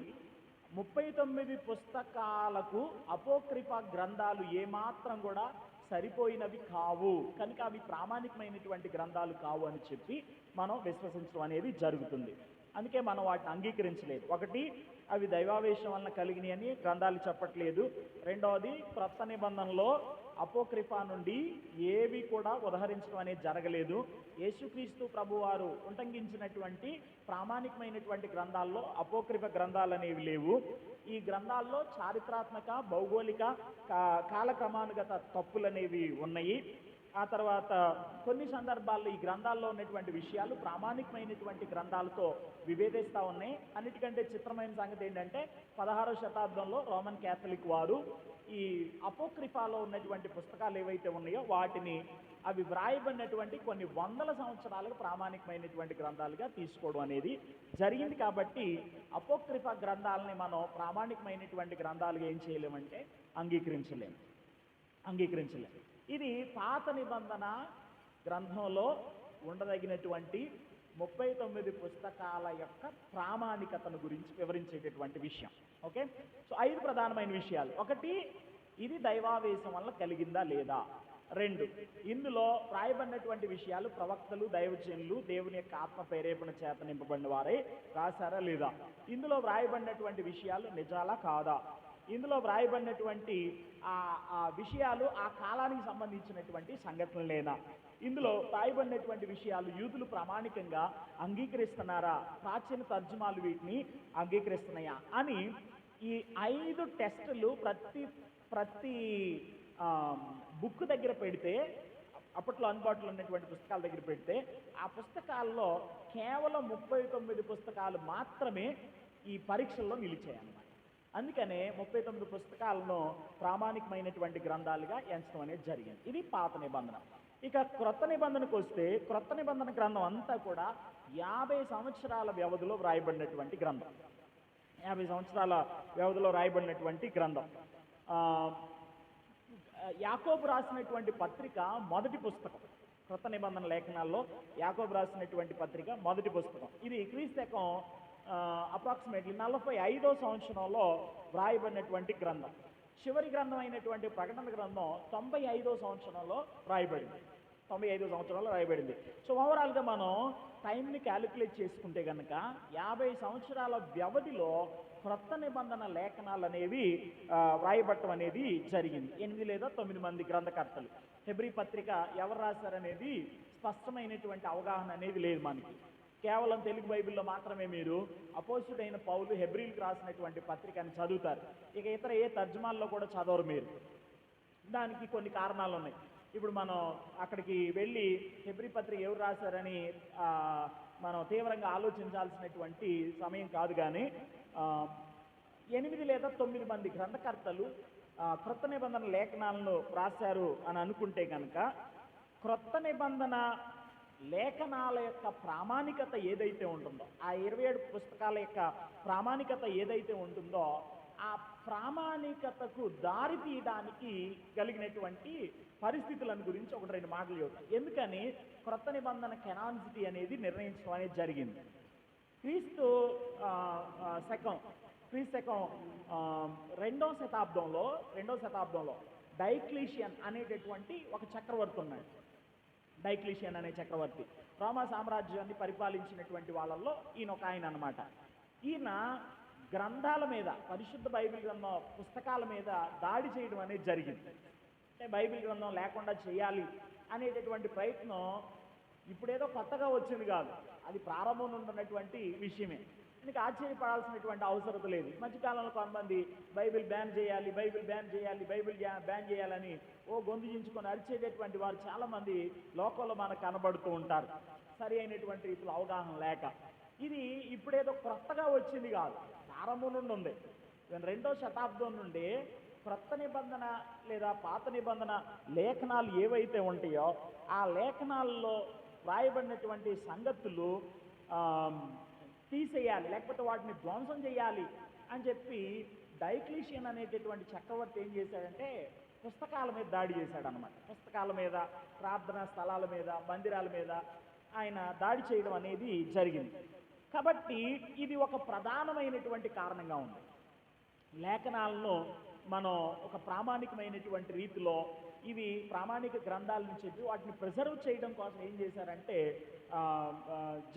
39 పుస్తకాలకు అపోక్రిఫా గ్రంథాలు ఏమాత్రం కూడా సరిపోయినవి కావు, కనుక అవి ప్రామాణికమైనటువంటి గ్రంథాలు కావు అని చెప్పి మనం విశ్వసించడం అనేది జరుగుతుంది. అందుకే మనం వాటిని అంగీకరించలేదు. ఒకటి, అవి దైవావేశం వలన కలిగినాయి అని గ్రంథాలు చెప్పట్లేదు. రెండవది, క్రొత్త నిబంధనలో అపోక్రిఫా నుండి ఏవి కూడా ఉదహరించడం అనేది జరగలేదు. యేసుక్రీస్తు ప్రభువారు ఉటంకించినటువంటి ప్రామాణికమైనటువంటి గ్రంథాల్లో అపోక్రిఫా గ్రంథాలు అనేవి లేవు. ఈ గ్రంథాల్లో చారిత్రాత్మక, భౌగోళిక, కాలక్రమానుగత తప్పులు అనేవి ఉన్నాయి. ఆ తర్వాత కొన్ని సందర్భాల్లో ఈ గ్రంథాల్లో ఉన్నటువంటి విషయాలు ప్రామాణికమైనటువంటి గ్రంథాలతో విభేదిస్తూ ఉన్నాయి. అన్నిటికంటే చిత్రమైన సంగతి ఏంటంటే 16వ శతాబ్దంలో రోమన్ క్యాథలిక్ వారు ఈ అపోక్రిఫాలో ఉన్నటువంటి పుస్తకాలు ఏవైతే ఉన్నాయో వాటిని అవి వ్రాయబడినటువంటి కొన్ని వందల సంవత్సరాలకు ప్రామాణికమైనటువంటి గ్రంథాలుగా తీసుకోవడం అనేది జరిగింది. కాబట్టి అపోక్రిఫా గ్రంథాలని మనం ప్రామాణికమైనటువంటి గ్రంథాలుగా ఏం చేయలేమంటే అంగీకరించలేము. ఇది పాత నిబంధన గ్రంథంలో ఉండదగినటువంటి 39 పుస్తకాల యొక్క ప్రామాణికతను గురించి వివరించేటటువంటి విషయం. ఓకే, సో 5 ప్రధానమైన విషయాలు. ఒకటి, ఇది దైవావేశం వల్ల కలిగిందా లేదా. 2, ఇందులో రాయబడినటువంటి విషయాలు ప్రవక్తలు, దైవజనులు దేవుని యొక్క ఆత్మ ప్రేరేపణ చేత నింపబడిన వారే రాశారా లేదా? ఇందులో వ్రాయబడినటువంటి విషయాలు నిజాలా కాదా? ఇందులో వ్రాయబడినటువంటి ఆ విషయాలు ఆ కాలానికి సంబంధించినటువంటి సంఘటనలేనా? ఇందులో వ్రాయబడినటువంటి విషయాలు యూదులు ప్రామాణికంగా అంగీకరిస్తున్నారా? ప్రాచీన తర్జుమాలు వీటిని అంగీకరిస్తున్నాయా అని ఈ 5 టెస్టులు ప్రతి బుక్ దగ్గర పెడితే, అప్పట్లో అందుబాటులో ఉన్నటువంటి పుస్తకాల దగ్గర పెడితే, ఆ పుస్తకాల్లో కేవలం 39 పుస్తకాలు మాత్రమే ఈ పరీక్షల్లో నిలిచాయన్నమాట. అందుకనే 39 పుస్తకాలను ప్రామాణికమైనటువంటి గ్రంథాలుగా ఎంచడం అనేది జరిగింది. ఇది పాత నిబంధన. ఇక క్రొత్త నిబంధనకు వస్తే, క్రొత్త నిబంధన గ్రంథం అంతా కూడా 50 సంవత్సరాల వ్యవధిలో వ్రాయబడినటువంటి గ్రంథం. 50 సంవత్సరాల వ్యవధిలో రాయబడినటువంటి గ్రంథం. యాకోబు రాసినటువంటి పత్రిక మొదటి పుస్తకం. క్రొత్త నిబంధన లేఖనాల్లో యాకోబు రాసినటువంటి పత్రిక మొదటి పుస్తకం. ఇది క్రీస్తకం అప్రాక్సిమేట్లీ 45వ సంవత్సరంలో వ్రాయబడినటువంటి గ్రంథం. చివరి గ్రంథం అయినటువంటి ప్రకటన గ్రంథం 95వ సంవత్సరంలో రాయబడింది. 95వ సంవత్సరంలో రాయబడింది. సో ఓవరాల్గా మనం టైంని క్యాలిక్యులేట్ చేసుకుంటే కనుక 50 సంవత్సరాల వ్యవధిలో క్రొత్త నిబంధన లేఖనాలు అనేవి వ్రాయబట్టం అనేది జరిగింది. 8 లేదా 9 మంది గ్రంథకర్తలు. హెబ్రీ పత్రిక ఎవరు రాశారనేది స్పష్టమైనటువంటి అవగాహన అనేది లేదు మనకి. కేవలం తెలుగు బైబిల్లో మాత్రమే మీరు అపోస్తుడైన పౌలు హెబ్రీలకు రాసినటువంటి పత్రికని చదువుతారు. ఇక ఇతర ఏ తర్జుమాల్లో కూడా చదవరు మీరు. దానికి కొన్ని కారణాలు ఉన్నాయి. ఇప్పుడు మనం అక్కడికి వెళ్ళి హెబ్రీ పత్రిక ఎవరు రాశారని మనం తీవ్రంగా ఆలోచించాల్సినటువంటి సమయం కాదు. కానీ 8 లేదా 9 మంది గ్రంథకర్తలు క్రొత్త నిబంధన లేఖనాలను రాశారు అని అనుకుంటే కనుక, క్రొత్త నిబంధన లేఖనాల యొక్క ప్రామాణికత ఏదైతే ఉంటుందో, ఆ 27 పుస్తకాల యొక్క ప్రామాణికత ఏదైతే ఉంటుందో, ఆ ప్రామాణికతకు దారి తీయడానికి కలిగినటువంటి పరిస్థితులను గురించి 1-2 మాటలు చెబుతాను. ఎందుకని క్రొత్త నిబంధన కెనానిసిటీ అనేది నిర్ణయించడం అనేది జరిగింది. క్రీస్తు శకం 2వ శతాబ్దంలో డైక్లీషియన్ అనేటటువంటి ఒక చక్రవర్తి ఉన్నాడు. డైక్లీషియన్ అనే చక్రవర్తి రోమా సామ్రాజ్యాన్ని పరిపాలించినటువంటి వాళ్ళల్లో ఈయన ఒక ఆయన అన్నమాట. ఈయన గ్రంథాల మీద, పరిశుద్ధ బైబిల్ గ్రంథం పుస్తకాల మీద దాడి చేయడం అనేది జరిగింది. అంటే బైబిల్ గ్రంథం లేకుండా చేయాలి అనేటటువంటి ప్రయత్నం ఇప్పుడేదో కొత్తగా వచ్చింది కాదు, అది ప్రారంభంలో ఉన్నటువంటి విషయమే. దీనికి ఆశ్చర్యపడాల్సినటువంటి అవసరం లేదు. మధ్యకాలంలో కొంతమంది బైబిల్ బ్యాన్ చేయాలి, బైబిల్ బ్యాన్ చేయాలని గొంతు చించుకొని అరిచేటటువంటి వారు చాలామంది లోకంలో మనకు కనబడుతూ ఉంటారు, సరి అయినటువంటి రీతిలో అవగాహన లేక. ఇది ఇప్పుడేదో కొత్తగా వచ్చింది కాదు, ప్రారంభం నుండి ఉంది. 2వ శతాబ్దం నుండి క్రొత్త నిబంధన లేదా పాత నిబంధన లేఖనాలు ఏవైతే ఉంటాయో ఆ లేఖనాల్లో వ్రాయబడినటువంటి సంగతులు తీసేయాలి, లేకపోతే వాటిని ధ్వంసం చేయాలి అని చెప్పి డైక్లీషియన్ అనేటటువంటి చక్రవర్తి ఏం చేశాడంటే పుస్తకాల మీద దాడి చేశాడనమాట. పుస్తకాల మీద, ప్రార్థనా స్థలాల మీద, మందిరాల మీద ఆయన దాడి చేయడం అనేది జరిగింది. కాబట్టి ఇది ఒక ప్రధానమైనటువంటి కారణంగా ఉంది. లేఖనాలను మనం ఒక ప్రామాణికమైనటువంటి రీతిలో ఇవి ప్రామాణిక గ్రంథాలను చెప్పి వాటిని ప్రిజర్వ్ చేయడం కోసం ఏం చేశారంటే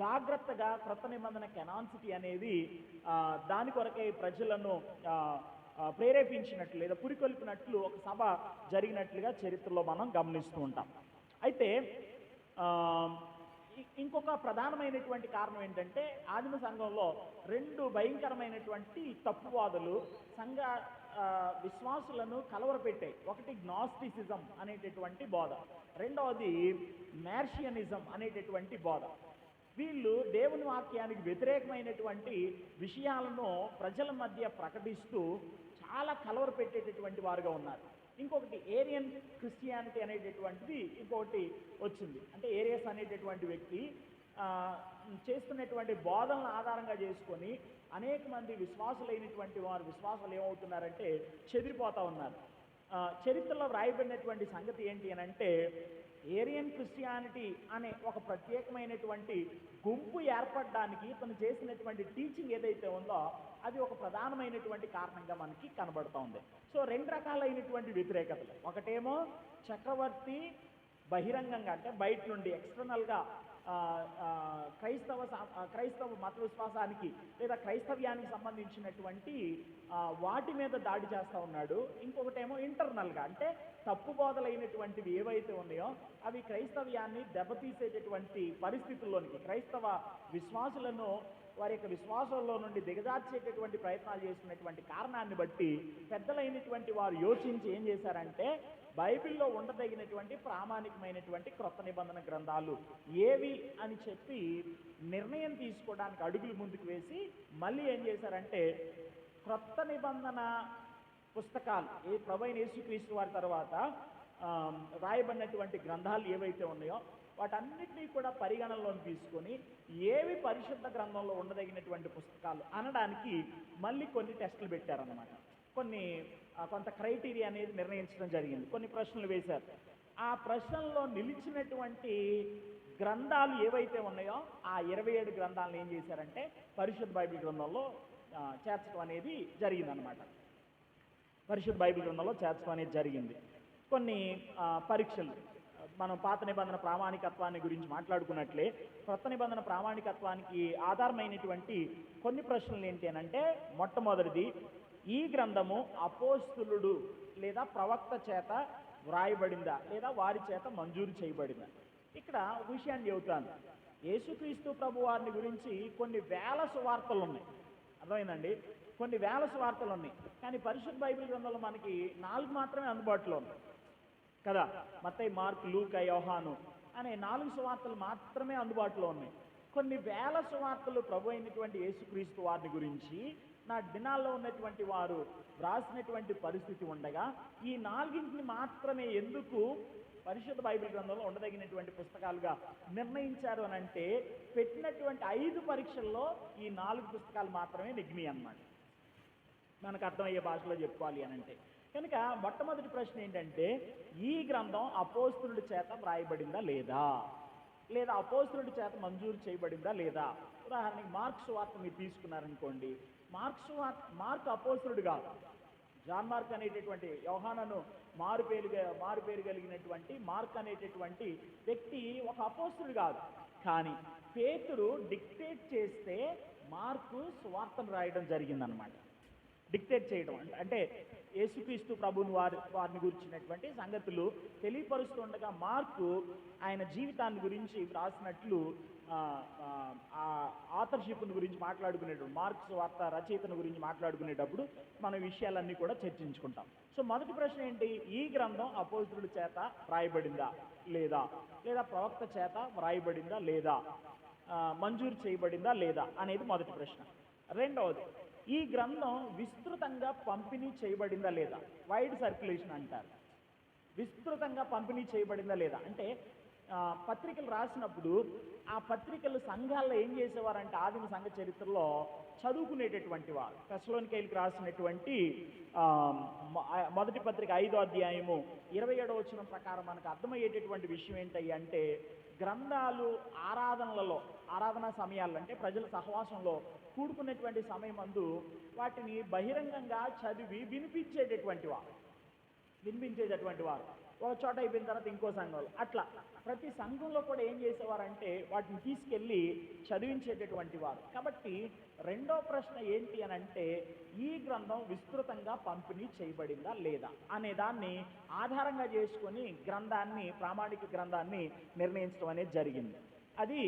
జాగ్రత్తగా క్రొత్త నిబంధన కెనానిసిటీ అనేది దాని కొరకే ప్రజలను ప్రేరేపించినట్లు లేదా పురికొల్పినట్లు ఒక సభ జరిగినట్లుగా చరిత్రలో మనం గమనిస్తూ ఉంటాం. అయితే ఇంకొక ప్రధానమైనటువంటి కారణం ఏంటంటే ఆదిమ సంఘంలో 2 భయంకరమైనటువంటి తప్పువాదులు సంఘ విశ్వాసులను కలవరపెట్టాయి. ఒకటి గ్నాస్టిసిజం అనేటటువంటి బోధ, రెండవది మార్షియనిజం అనేటటువంటి బోధ. వీళ్ళు దేవుని వాక్యానికి వ్యతిరేకమైనటువంటి విషయాలను ప్రజల మధ్య ప్రకటిస్తూ చాలా కలవరపెట్టేటటువంటి వారుగా ఉన్నారు. ఇంకొకటి ఏరియన్ క్రిస్టియానిటీ అనేటటువంటిది ఇంకొకటి వచ్చింది. అంటే ఏరియస్ అనేటటువంటి వ్యక్తి చేస్తున్నటువంటి బోధనలను ఆధారంగా చేసుకొని అనేక మంది విశ్వాసులైనటువంటి వారు విశ్వాసాలు ఏమవుతున్నారంటే చెదిరిపోతూ ఉన్నారు. చరిత్రలో వ్రాయబడినటువంటి సంగతి ఏంటి అని అంటే ఏరియన్ క్రిస్టియానిటీ అనే ఒక ప్రత్యేకమైనటువంటి గుంపు ఏర్పడడానికి తను చేసినటువంటి టీచింగ్ ఏదైతే ఉందో అది ఒక ప్రధానమైనటువంటి కారణంగా మనకి కనబడుతూ ఉంది. సో రెండు రకాలైనటువంటి వ్యతిరేకతలు, ఒకటేమో చక్రవర్తి బహిరంగంగా అంటే బయట నుండి ఎక్స్టర్నల్గా క్రైస్తవ మత విశ్వాసానికి లేదా క్రైస్తవ్యానికి సంబంధించినటువంటి వాటి మీద దాడి చేస్తూ ఉన్నాడు. ఇంకొకటేమో ఇంటర్నల్గా అంటే తప్పు బోధలైనటువంటివి ఏవైతే ఉన్నాయో అవి క్రైస్తవ్యాన్ని దెబ్బతీసేటటువంటి పరిస్థితుల్లోనికి, క్రైస్తవ విశ్వాసులను వారి యొక్క విశ్వాసంలో నుండి దిగజార్చేటటువంటి ప్రయత్నాలు చేస్తున్నటువంటి కారణాన్ని బట్టి పెద్దలైనటువంటి వారు యోచించి ఏం చేశారంటే బైబిల్లో ఉండదగినటువంటి ప్రామాణికమైనటువంటి క్రొత్త నిబంధన గ్రంథాలు ఏవి అని చెప్పి నిర్ణయం తీసుకోవడానికి అడుగులు ముందుకు వేసి మళ్ళీ ఏం చేశారంటే క్రొత్త నిబంధన పుస్తకాలు ప్రభువైన యేసుక్రీస్తు వారి తర్వాత రాయబడినటువంటి గ్రంథాలు ఏవైతే ఉన్నాయో వాటన్నిటినీ కూడా పరిగణనలోకి తీసుకొని ఏవి పరిశుద్ధ గ్రంథంలో ఉండదగినటువంటి పుస్తకాలు అనడానికి మళ్ళీ కొన్ని టెస్టులు పెట్టారన్నమాట. కొంత క్రైటీరియా అనేది నిర్ణయించడం జరిగింది. కొన్ని ప్రశ్నలు వేశారు. ఆ ప్రశ్నల్లో నిలిచినటువంటి గ్రంథాలు ఏవైతే ఉన్నాయో ఆ 27 గ్రంథాలను ఏం చేశారంటే పరిశుద్ధ బైబిల్ గ్రంథంలో చేర్చడం అనేది జరిగిందనమాట. పరిశుద్ధ బైబిల్ గ్రంథంలో చేర్చడం అనేది జరిగింది. కొన్ని పరీక్షలు, మనం పాత నిబంధన ప్రామాణికత్వాన్ని గురించి మాట్లాడుకున్నట్లే కొత్త నిబంధన ప్రామాణికత్వానికి ఆధారమైనటువంటి కొన్ని ప్రశ్నలు ఏంటి అంటే, మొట్టమొదటిది, ఈ గ్రంథము అపోస్తులుడు లేదా ప్రవక్త చేత వ్రాయబడిందా లేదా వారి చేత మంజూరు చేయబడిందా? ఇక్కడ విషయాన్ని చెబుతాను. యేసుక్రీస్తు ప్రభు వారిని గురించి కొన్ని వేల సువార్తలు ఉన్నాయి, అర్థమైందండి, కొన్ని వేల సువార్తలు ఉన్నాయి. కానీ పరిశుద్ధ బైబిల్ గ్రంథంలో మనకి 4 మాత్రమే అందుబాటులో ఉన్నాయి కదా. మత్తయి, మార్కు, లూకా, యోహాను అనే 4 సువార్తలు మాత్రమే అందుబాటులో ఉన్నాయి. కొన్ని వేల సువార్తలు ప్రభు అయినటువంటి యేసుక్రీస్తు వారిని గురించి నాటి దినాల్లో ఉన్నటువంటి వారు వ్రాసినటువంటి పరిస్థితి ఉండగా ఈ 4 మాత్రమే ఎందుకు పరిశుద్ధ బైబిల్ గ్రంథంలో ఉండదగినటువంటి పుస్తకాలుగా నిర్ణయించారు అని అంటే, పెట్టినటువంటి 5 పరీక్షల్లో ఈ 4 పుస్తకాలు మాత్రమే నెగ్గినాయి అన్నమాట. మనకు అర్థమయ్యే భాషలో చెప్పుకోవాలి అని అంటే కనుక మొట్టమొదటి ప్రశ్న ఏంటంటే, ఈ గ్రంథం అపోస్తులుడి చేత వ్రాయబడిందా లేదా, లేదా అపోస్తులుడి చేత మంజూరు చేయబడిందా లేదా? ఉదాహరణకి మార్క్స్ వార్త మీరు తీసుకున్నారనుకోండి, మార్క్ అపోస్తులుడు కాదు. జాన్ మార్క్ అనేటటువంటి యోహానను మారు పేరు కలిగినటువంటి మార్క్ అనేటటువంటి వ్యక్తి ఒక అపోస్తులుడు కాదు. కానీ పేతురు డిక్టేట్ చేస్తే మార్కు సువార్తను రాయడం జరిగిందనమాట. డిక్టేట్ చేయడం అంటే యేసుక్రీస్తు ప్రభువుని వారిని గురించినటువంటి సంగతులు తెలియపరుస్తుండగా మార్కు ఆయన జీవితాన్ని గురించి రాసినట్లు ఆథర్షిప్ని గురించి మాట్లాడుకునేటప్పుడు, మార్క్స్ వార్త రచయితను గురించి మాట్లాడుకునేటప్పుడు మన విషయాలన్నీ కూడా చర్చించుకుంటాం. సో మొదటి ప్రశ్న ఏంటి, ఈ గ్రంథం అపోస్తులుడి చేత వ్రాయబడిందా లేదా, లేదా ప్రవక్త చేత వ్రాయబడిందా లేదా, మంజూరు చేయబడిందా లేదా అనేది మొదటి ప్రశ్న. రెండవది, ఈ గ్రంథం విస్తృతంగా పంపిణీ చేయబడిందా లేదా, వైడ్ సర్క్యులేషన్ అంటారు. విస్తృతంగా పంపిణీ చేయబడిందా లేదా అంటే పత్రికలు రాసినప్పుడు ఆ పత్రికలు సంఘాల్లో ఏం చేసేవారంటే ఆదిమ సంఘ చరిత్రలో చదువుకునేటటువంటి వారు. తెస్సలోనికైలకు రాసినటువంటి మొదటి పత్రిక 5వ అధ్యాయము 27వ వచనం ప్రకారం మనకు అర్థమయ్యేటటువంటి విషయం ఏంటి అంటే, గ్రంథాలు ఆరాధనా సమయాల్లో అంటే ప్రజల సహవాసంలో కూడుకున్నటువంటి సమయమందు వాటిని బహిరంగంగా చదివి వినిపించేటటువంటి వారు ఒక చోట అయిపోయిన తర్వాత ఇంకో సంఘంలో, అట్లా ప్రతి సంఘంలో కూడా ఏం చేసేవారంటే వాటిని తీసుకెళ్ళి చదివించేటటువంటి వారు. కాబట్టి రెండో ప్రశ్న ఏంటి అని అంటే, ఈ గ్రంథం విస్తృతంగా పంపిణీ చేయబడిందా లేదా అనే దాన్ని ఆధారంగా చేసుకొని ప్రామాణిక గ్రంథాన్ని నిర్ణయించడం అనేది జరిగింది. అది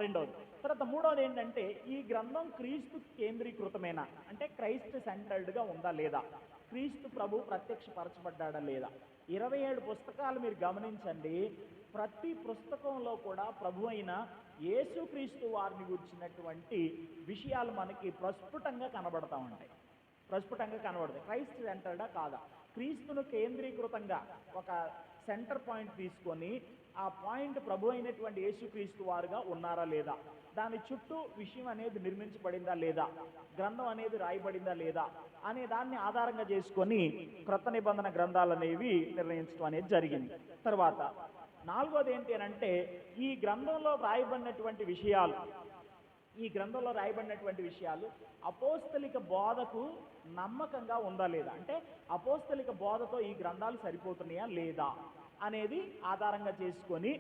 రెండవది. తర్వాత మూడవది ఏంటంటే, ఈ గ్రంథం క్రీస్తు కేంద్రీకృతమేనా అంటే క్రైస్ట్ సెంటర్డ్గా ఉందా లేదా, క్రీస్తు ప్రభు ప్రత్యక్షపరచబడ్డా లేదా. 27 పుస్తకాలు మీరు గమనించండి, ప్రతి పుస్తకంలో కూడా ప్రభు అయిన యేసుక్రీస్తు వారిని గురించినటువంటి విషయాలు మనకి ప్రస్ఫుటంగా కనబడతాయి. క్రైస్ట్ సెంటర్డా కాదా, క్రీస్తును కేంద్రీకృతంగా ఒక సెంటర్ పాయింట్ తీసుకొని ఆ పాయింట్ ప్రభు అయినటువంటి యేసుక్రీస్తు వారుగా ఉన్నారా లేదా, దాని చుట్టూ విషయం అనేది నిర్మించబడిందా లేదా, గ్రంథం అనేది రాయబడిందా లేదా అనే దాన్ని ఆధారంగా చేసుకొని క్రొత్త నిబంధన గ్రంథాలు అనేవి నిర్ణయించడం అనేది జరిగింది. తర్వాత 4వది ఏంటి అని అంటే, ఈ గ్రంథంలో రాయబడినటువంటి విషయాలు ఈ గ్రంథంలో రాయబడినటువంటి విషయాలు అపోస్తలిక బోధకు నమ్మకంగా ఉందా లేదా, అంటే అపోస్తలిక బోధతో ఈ గ్రంథాలు సరిపోతున్నాయా లేదా అనేది ఆధారంగా చేసుకొని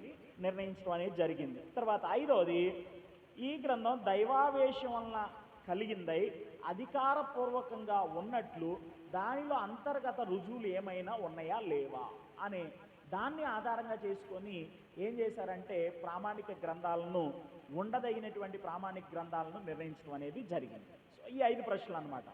నిర్ణయించడం అనేది జరిగింది. తర్వాత ఐదవది, ఈ గ్రంథం దైవావేశం వలన కలిగిందై అధికారపూర్వకంగా ఉన్నట్లు దానిలో అంతర్గత రుజువులు ఏమైనా ఉన్నాయా లేవా అనే దాన్ని ఆధారంగా చేసుకొని ఏం చేశారంటే ప్రామాణిక గ్రంథాలను, ఉండదగినటువంటి ప్రామాణిక గ్రంథాలను నిర్ణయించడం అనేది జరిగింది. సో ఈ 5 ప్రశ్నలు అన్నమాట.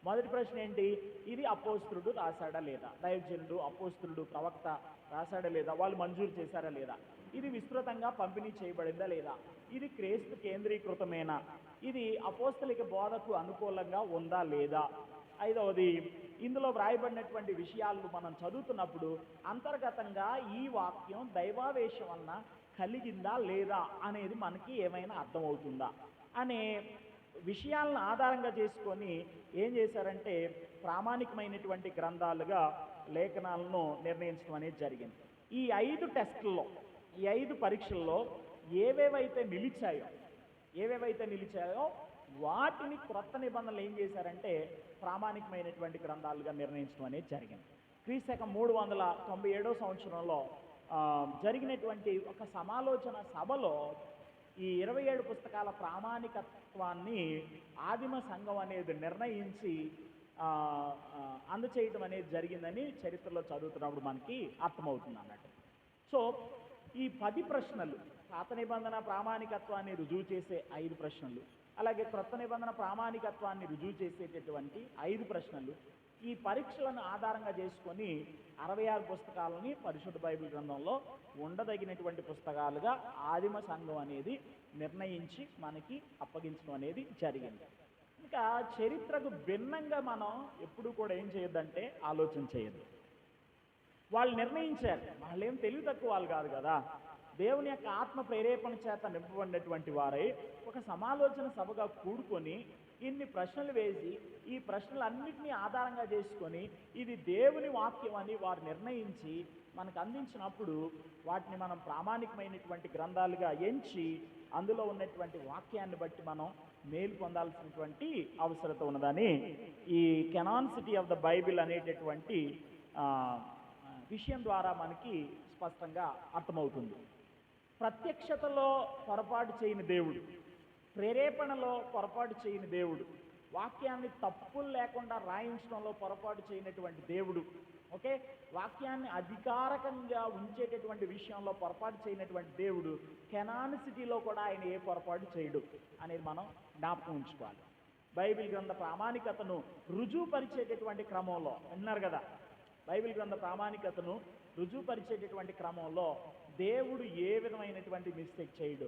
మొదటి ప్రశ్న ఏంటి, ఇది అపోస్తలుడు రాశాడా లేదా, దైవజనుడు అపోస్తలుడు ప్రవక్త రాశాడా లేదా, వాళ్ళు మంజూరు చేశారా లేదా, ఇది విస్తృతంగా పంపిణీ చేయబడిందా లేదా, ఇది క్రీస్తు కేంద్రీకృతమేనా, ఇది అపోస్తలిక బోధకు అనుకూలంగా ఉందా లేదా. ఐదవది, ఇందులో వ్రాయబడినటువంటి విషయాలను మనం చదువుతున్నప్పుడు అంతర్గతంగా ఈ వాక్యం దైవావేశం వలన కలిగిందా లేదా అనేది మనకి ఏమైనా అర్థమవుతుందా అనే విషయాలను ఆధారంగా చేసుకొని ఏం చేశారంటే ప్రామాణికమైనటువంటి గ్రంథాలుగా లేఖనాలను నిర్ణయించడం అనేది జరిగింది. ఈ 5 టెస్టుల్లో, ఈ 5 పరీక్షల్లో ఏవేవైతే నిలిచాయో వాటిని క్రొత్త నిబంధనలు ఏం చేశారంటే ప్రామాణికమైనటువంటి గ్రంథాలుగా నిర్ణయించడం అనేది జరిగింది. క్రీస్తు 397వ సంవత్సరంలో జరిగినటువంటి ఒక సమాలోచన సభలో ఈ 27 పుస్తకాల ప్రామాణికత్వాన్ని ఆదిమ సంఘం అనేది నిర్ణయించి అందచేయటం అనేది జరిగిందని చరిత్రలో చదువుతున్నప్పుడు మనకి అర్థమవుతుంది అన్నట్టు. సో ఈ 10 ప్రశ్నలు, పాత నిబంధన ప్రామాణికత్వాన్ని రుజువు చేసే 5 ప్రశ్నలు, అలాగే క్రొత్త నిబంధన ప్రామాణికత్వాన్ని రుజువు చేసేటటువంటి 5 ప్రశ్నలు, ఈ పరీక్షలను ఆధారంగా చేసుకొని 66 పుస్తకాలని పరిశుద్ధ బైబిల్ గ్రంథంలో ఉండదగినటువంటి పుస్తకాలుగా ఆదిమ సంఘం అనేది నిర్ణయించి మనకి అప్పగించడం అనేది జరిగింది. ఇంకా చరిత్రకు భిన్నంగా మనం ఎప్పుడు కూడా ఏం చేయొద్దంటే ఆలోచన చేయొద్దు. వాళ్ళు నిర్ణయించారు, వాళ్ళేం తెలివి తక్కువ వాళ్ళు కాదు కదా, దేవుని యొక్క ఆత్మ ప్రేరేపణ చేత నింపబడినటువంటి వారై ఒక సమాలోచన సభగా కూడుకొని ఇన్ని ప్రశ్నలు వేసి ఈ ప్రశ్నలన్నింటినీ ఆధారంగా చేసుకొని ఇది దేవుని వాక్యం అని వారు నిర్ణయించి మనకు అందించినప్పుడు వాటిని మనం ప్రామాణికమైనటువంటి గ్రంథాలుగా ఎంచి అందులో ఉన్నటువంటి వాక్యాన్ని బట్టి మనం మేలు పొందాల్సినటువంటి అవసరత ఉన్నదని ఈ కెనానిసిటీ ఆఫ్ ద బైబిల్ అనేటటువంటి విషయం ద్వారా మనకి స్పష్టంగా అర్థమవుతుంది. ప్రత్యక్షతలో పొరపాటు చేయని దేవుడు, ప్రేరేపణలో పొరపాటు చేయని దేవుడు, వాక్యాన్ని తప్పులు లేకుండా రాయించడంలో పొరపాటు చేయనటువంటి దేవుడు, ఓకే, వాక్యాన్ని అధికారకంగా ఉంచేటటువంటి విషయంలో పొరపాటు చేయనటువంటి దేవుడు, కెనానిసిటీలో కూడా ఆయన ఏ పొరపాటు చేయడు అనేది మనం జ్ఞాపకం ఉంచుకోవాలి. బైబిల్ గ్రంథ ప్రామాణికతను రుజువుపరిచేటటువంటి క్రమంలో విన్నారు కదా, బైబిల్ గ్రంథ ప్రామాణికతను రుజువుపరిచేటటువంటి క్రమంలో దేవుడు ఏ విధమైనటువంటి మిస్టేక్ చేయడు.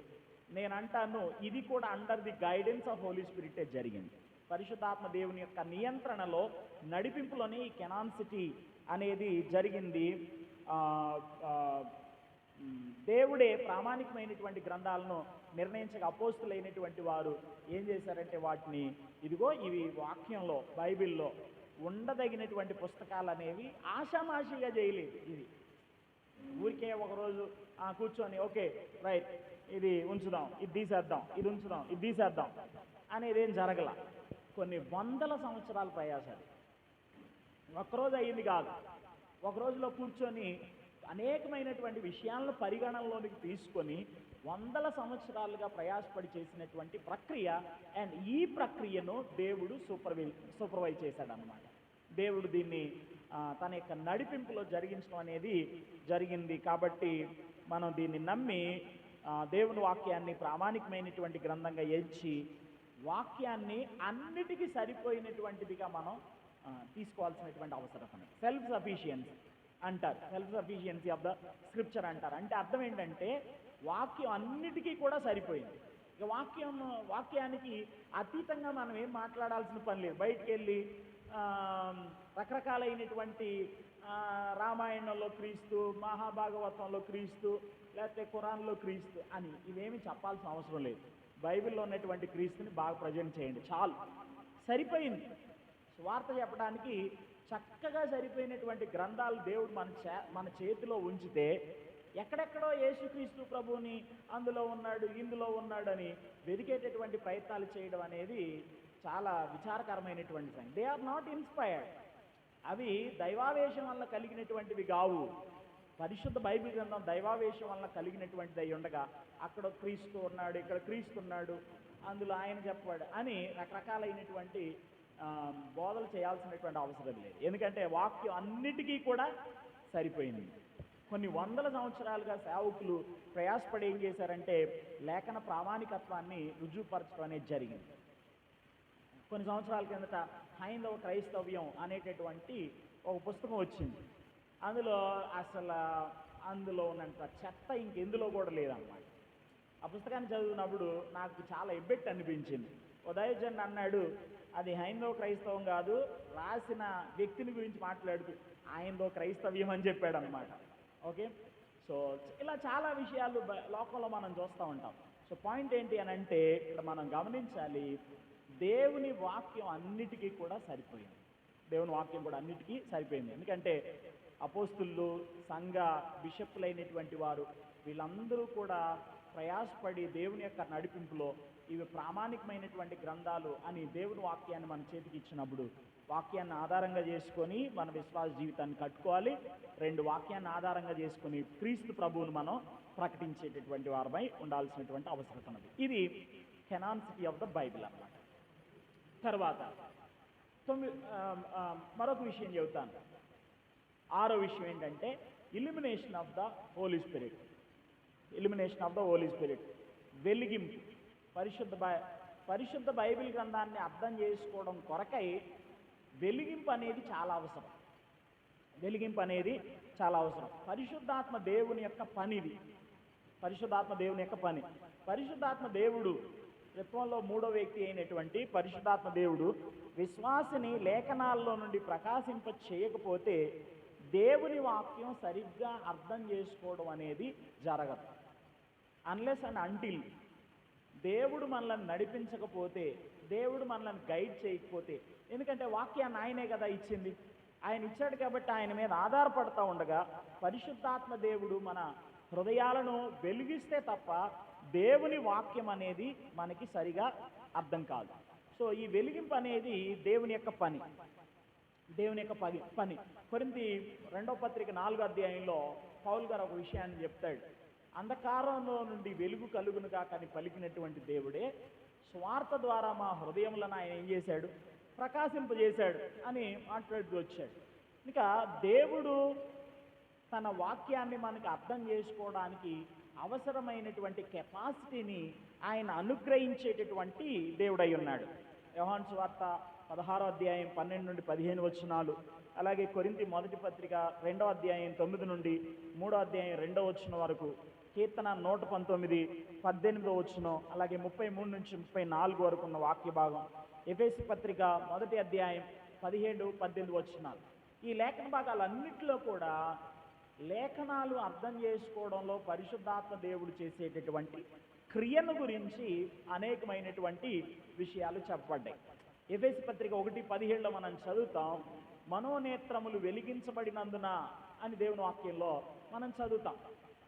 నేను అంటాను ఇది కూడా under the guidance of holy స్పిరిటే జరిగింది. పరిశుద్ధాత్మ దేవుని యొక్క నియంత్రణలో, నడిపింపులోని ఈ కెనానిసిటీ అనేది జరిగింది. దేవుడే ప్రామాణికమైనటువంటి గ్రంథాలను నిర్ణయించక అపోస్తులైనటువంటి వారు ఏం చేశారంటే వాటిని ఇదిగో ఇవి వాక్యంలో బైబిల్లో ఉండదగినటువంటి పుస్తకాలు అనేవి ఆషామాషిగా చేయలేదు. ఇది ఊరికే ఒకరోజు కూర్చొని ఓకే రైట్ ఇది ఉంచుదాం, ఇది తీసేద్దాం, ఇది ఉంచుదాం, ఇది తీసేద్దాం అనేది ఏం జరగల. కొన్ని వందల సంవత్సరాల ప్రయాసాలు, ఒక్కరోజు అయ్యింది కాదు. ఒక రోజులో కూర్చొని అనేకమైనటువంటి విషయాలను పరిగణనలోనికి తీసుకొని వందల సంవత్సరాలుగా ప్రయాసపడి చేసినటువంటి ప్రక్రియ. అండ్ ఈ ప్రక్రియను దేవుడు సూపర్వైజ్ చేశాడనమాట. దేవుడు దీన్ని తన యొక్క నడిపింపులో జరిగించడం అనేది జరిగింది. కాబట్టి మనం దీన్ని నమ్మి దేవుని వాక్యాన్ని ప్రామాణికమైనటువంటి గ్రంథంగా ఎంచి వాక్యాన్ని అన్నిటికీ సరిపోయినటువంటిదిగా మనం తీసుకోవాల్సినటువంటి అవసరం. సెల్ఫ్ సఫిషియన్సీ అంటారు, self sufficiency of the scripture అంటారు. అంటే అర్థం ఏంటంటే వాక్యం అన్నిటికీ కూడా సరిపోయింది. ఇక వాక్యానికి అతీతంగా మనం ఏం మాట్లాడాల్సిన పని లేదు. బయటికి వెళ్ళి రకరకాలైనటువంటి రామాయణంలో క్రీస్తు, మహాభాగవతంలో క్రీస్తు, లేకపోతే ఖురాన్లో క్రీస్తు అని ఇవేమి చెప్పాల్సిన అవసరం లేదు. బైబిల్లో ఉన్నటువంటి క్రీస్తుని బాగా ప్రజెంట్ చేయండి, చాలు, సరిపోయింది. సువార్త చెప్పడానికి చక్కగా సరిపోయినటువంటి గ్రంథాలు దేవుడు మన చేతిలో ఉంచితే ఎక్కడెక్కడో యేసుక్రీస్తు ప్రభువుని అందులో ఉన్నాడు, ఇందులో ఉన్నాడని వెదికేటటువంటి ప్రయత్నాలు చేయడం అనేది చాలా విచారకరమైనటువంటి సంగతి. They are not inspired. అవి దైవావేశం వల్ల కలిగినటువంటివి కావు. పరిశుద్ధ బైబిల్ గ్రంథం దైవావేశం వల్ల కలిగినటువంటిది అయి ఉండగా అక్కడ క్రీస్తు ఉన్నాడు, ఇక్కడ క్రీస్తు ఉన్నాడు, అందులో ఆయన చెప్పాడు అని రకరకాలైనటువంటి బోధలు చేయాల్సినటువంటి అవసరం లేదు. ఎందుకంటే వాక్యం అన్నిటికీ కూడా సరిపోయింది. కొన్ని వందల సంవత్సరాలుగా సేవకులు ప్రయాసపడి ఏం చేశారంటే లేఖన ప్రామాణికత్వాన్ని రుజువుపరచడం అనేది జరిగింది. కొన్ని సంవత్సరాల కిందట హైందవ క్రైస్తవ్యం అనేటటువంటి ఒక పుస్తకం వచ్చింది. అందులో ఉన్నంత చెత్త ఇంకెందులో కూడా లేదన్నమాట. ఆ పుస్తకాన్ని చదివినప్పుడు నాకు చాలా ఎబ్బెట్టు అనిపించింది. ఉదయజన్ అన్నాడు, అది హైందవ క్రైస్తవం కాదు, రాసిన వ్యక్తిని గురించి మాట్లాడుతూ హైందవ క్రైస్తవ్యం అని చెప్పాడు అనమాట. ఓకే, సో ఇలా చాలా విషయాలు లోకంలో మనం చూస్తూ ఉంటాం. సో పాయింట్ ఏంటి అని అంటే ఇక్కడ మనం గమనించాలి, దేవుని వాక్యం అన్నిటికీ కూడా సరిపోయింది. దేవుని వాక్యం కూడా అన్నిటికీ సరిపోయింది. ఎందుకంటే అపోస్తులు, సంఘ బిషప్పులైనటువంటి వారు వీళ్ళందరూ కూడా ప్రయాసపడి దేవుని యొక్క నడిపింపులో ఇవి ప్రామాణికమైనటువంటి గ్రంథాలు అని దేవుని వాక్యాన్ని మన చేతికి ఇచ్చినప్పుడు వాక్యాన్ని ఆధారంగా చేసుకొని మన విశ్వాస జీవితాన్ని కట్టుకోవాలి. రెండు వాక్యాన్ని ఆధారంగా చేసుకొని క్రీస్తు ప్రభువును మనం ప్రకటించేటటువంటి వారమై ఉండాల్సినటువంటి అవసరం ఉన్నది. ఇది కెనానిసిటీ ఆఫ్ ద బైబిల్ అన్నమాట. తర్వాత మరొక విషయం చెబుతాను. ఆరో విషయం ఏంటంటే illumination of the Holi spirit. Illumination of the Holi spirit, వెలిగింపు. పరిశుద్ధ బైబిల్ గ్రంథాన్ని అర్థం చేసుకోవడం కొరకై వెలిగింపు అనేది చాలా అవసరం. వెలిగింపు అనేది చాలా అవసరం. పరిశుద్ధాత్మ దేవుని యొక్క పనిది. పరిశుద్ధాత్మ దేవుని యొక్క పని. పరిశుద్ధాత్మ దేవుడు త్రిత్వంలో మూడో వ్యక్తి అయినటువంటి పరిశుద్ధాత్మ దేవుడు విశ్వాసిని లేఖనాల్లో నుండి ప్రకాశింప చేయకపోతే దేవుని వాక్యం సరిగ్గా అర్థం చేసుకోవడం అనేది జరగదు. అన్లెస్ అండ్ అంటిల్ దేవుడు మనల్ని నడిపించకపోతే, దేవుడు మనల్ని గైడ్ చేయకపోతే, ఎందుకంటే వాక్యాన్ని ఆయనే కదా ఇచ్చింది, ఆయన ఇచ్చాడు కాబట్టి ఆయన మీద ఆధారపడతా ఉండగా పరిశుద్ధాత్మ దేవుడు మన హృదయాలను వెలిగిస్తే తప్ప దేవుని వాక్యం అనేది మనకి సరిగా అర్థం కాదు. సో ఈ వెలిగింపు అనేది దేవుని యొక్క పని. దేవుని యొక్క పని. కొరింథీ 2వ పత్రిక 4వ అధ్యాయంలో పౌలు గారు ఒక విషయాన్ని చెప్తాడు. అంధకారంలో నుండి వెలుగు కలుగునుగా కానీ పలికినటువంటి దేవుడే స్వార్థ ద్వారా మా హృదయములను ఆయన ఏం చేశాడు, ప్రకాశింపజేశాడు అని మాట్లాడుతూ వచ్చాడు. ఇంకా దేవుడు తన వాక్యాన్ని మనకు అర్థం చేసుకోవడానికి అవసరమైనటువంటి కెపాసిటీని ఆయన అనుగ్రహించేటటువంటి దేవుడై ఉన్నాడు. యోహాను సువార్త 16వ అధ్యాయం 12 నుండి 15 వచనాలు, అలాగే కొరింథీ మొదటి పత్రిక 2వ అధ్యాయం 9 నుండి 3వ అధ్యాయం 2వ వచనం వరకు, కీర్తన 119 18వ వచనం, అలాగే 33 నుంచి 34 వరకు ఉన్న వాక్య భాగం, ఎఫెసీ పత్రిక 1వ అధ్యాయం 17, 18 వచనాలు. ఈ లేఖన భాగాలన్నింటిలో కూడా లేఖనాలు అర్థం చేసుకోవడంలో పరిశుద్ధాత్మ దేవుడు చేసేటటువంటి క్రియను గురించి అనేకమైనటువంటి విషయాలు చెప్పబడ్డాయి. ఎఫెసీ పత్రిక 1:17లో మనం చదువుతాం, మనోనేత్రములు వెలిగించబడినందున అని దేవుని వాక్యంలో మనం చదువుతాం.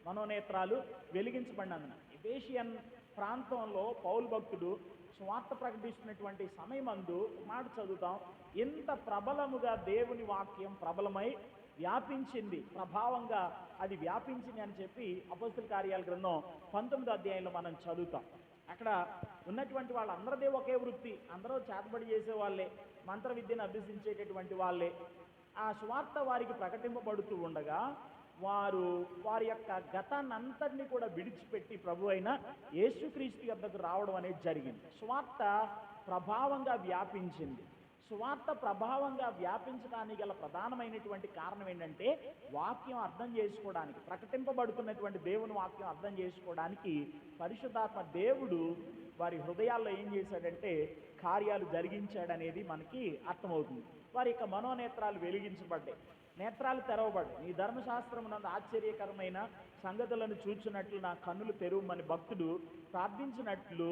మనోనేత్రాలు వెలిగించబడినందున. ఎఫెసియన్ ప్రాంతంలో పౌలు భక్తుడు స్వార్థ ప్రకటిస్తున్నటువంటి సమయమందు మాట చదువుతాం, ఎంత ప్రబలముగా దేవుని వాక్యం ప్రబలమై వ్యాపించింది, ప్రభావంగా అది వ్యాపించింది అని చెప్పి అపోస్తల కార్యాల గ్రంథం 19వ అధ్యాయంలో మనం చదువుతాం. అక్కడ ఉన్నటువంటి వాళ్ళందరిదే ఒకే వృత్తి, అందరూ చేతబడి చేసే వాళ్ళే, మంత్ర విద్యను అభ్యసించేటటువంటి వాళ్ళే. ఆ స్వార్థ వారికి ప్రకటింపబడుతూ ఉండగా వారి యొక్క గతాన్నంతటినీ కూడా విడిచిపెట్టి ప్రభు అయిన యేసుక్రీస్తు యొద్దకు రావడం అనేది జరిగింది. స్వార్థ ప్రభావంగా వ్యాపించింది. స్వార్థ ప్రభావంగా వ్యాపించడానికి గల ప్రధానమైనటువంటి కారణం ఏంటంటే వాక్యం అర్థం చేసుకోవడానికి, ప్రకటింపబడుతున్నటువంటి దేవుని వాక్యం అర్థం చేసుకోవడానికి పరిశుద్ధాత్మ దేవుడు వారి హృదయాల్లో ఏం చేశాడంటే కార్యాలు జరిగించాడనేది మనకి అర్థమవుతుంది. వారి యొక్క మనోనేత్రాలు వెలిగించబడ్డాయి, నేత్రాలు తెరవబడ్డాయి. నీ ధర్మశాస్త్రమునందు ఆశ్చర్యకరమైన సంగతులను చూచినట్లు నా కన్నులు తెరువమని భక్తుడు ప్రార్థించినట్లు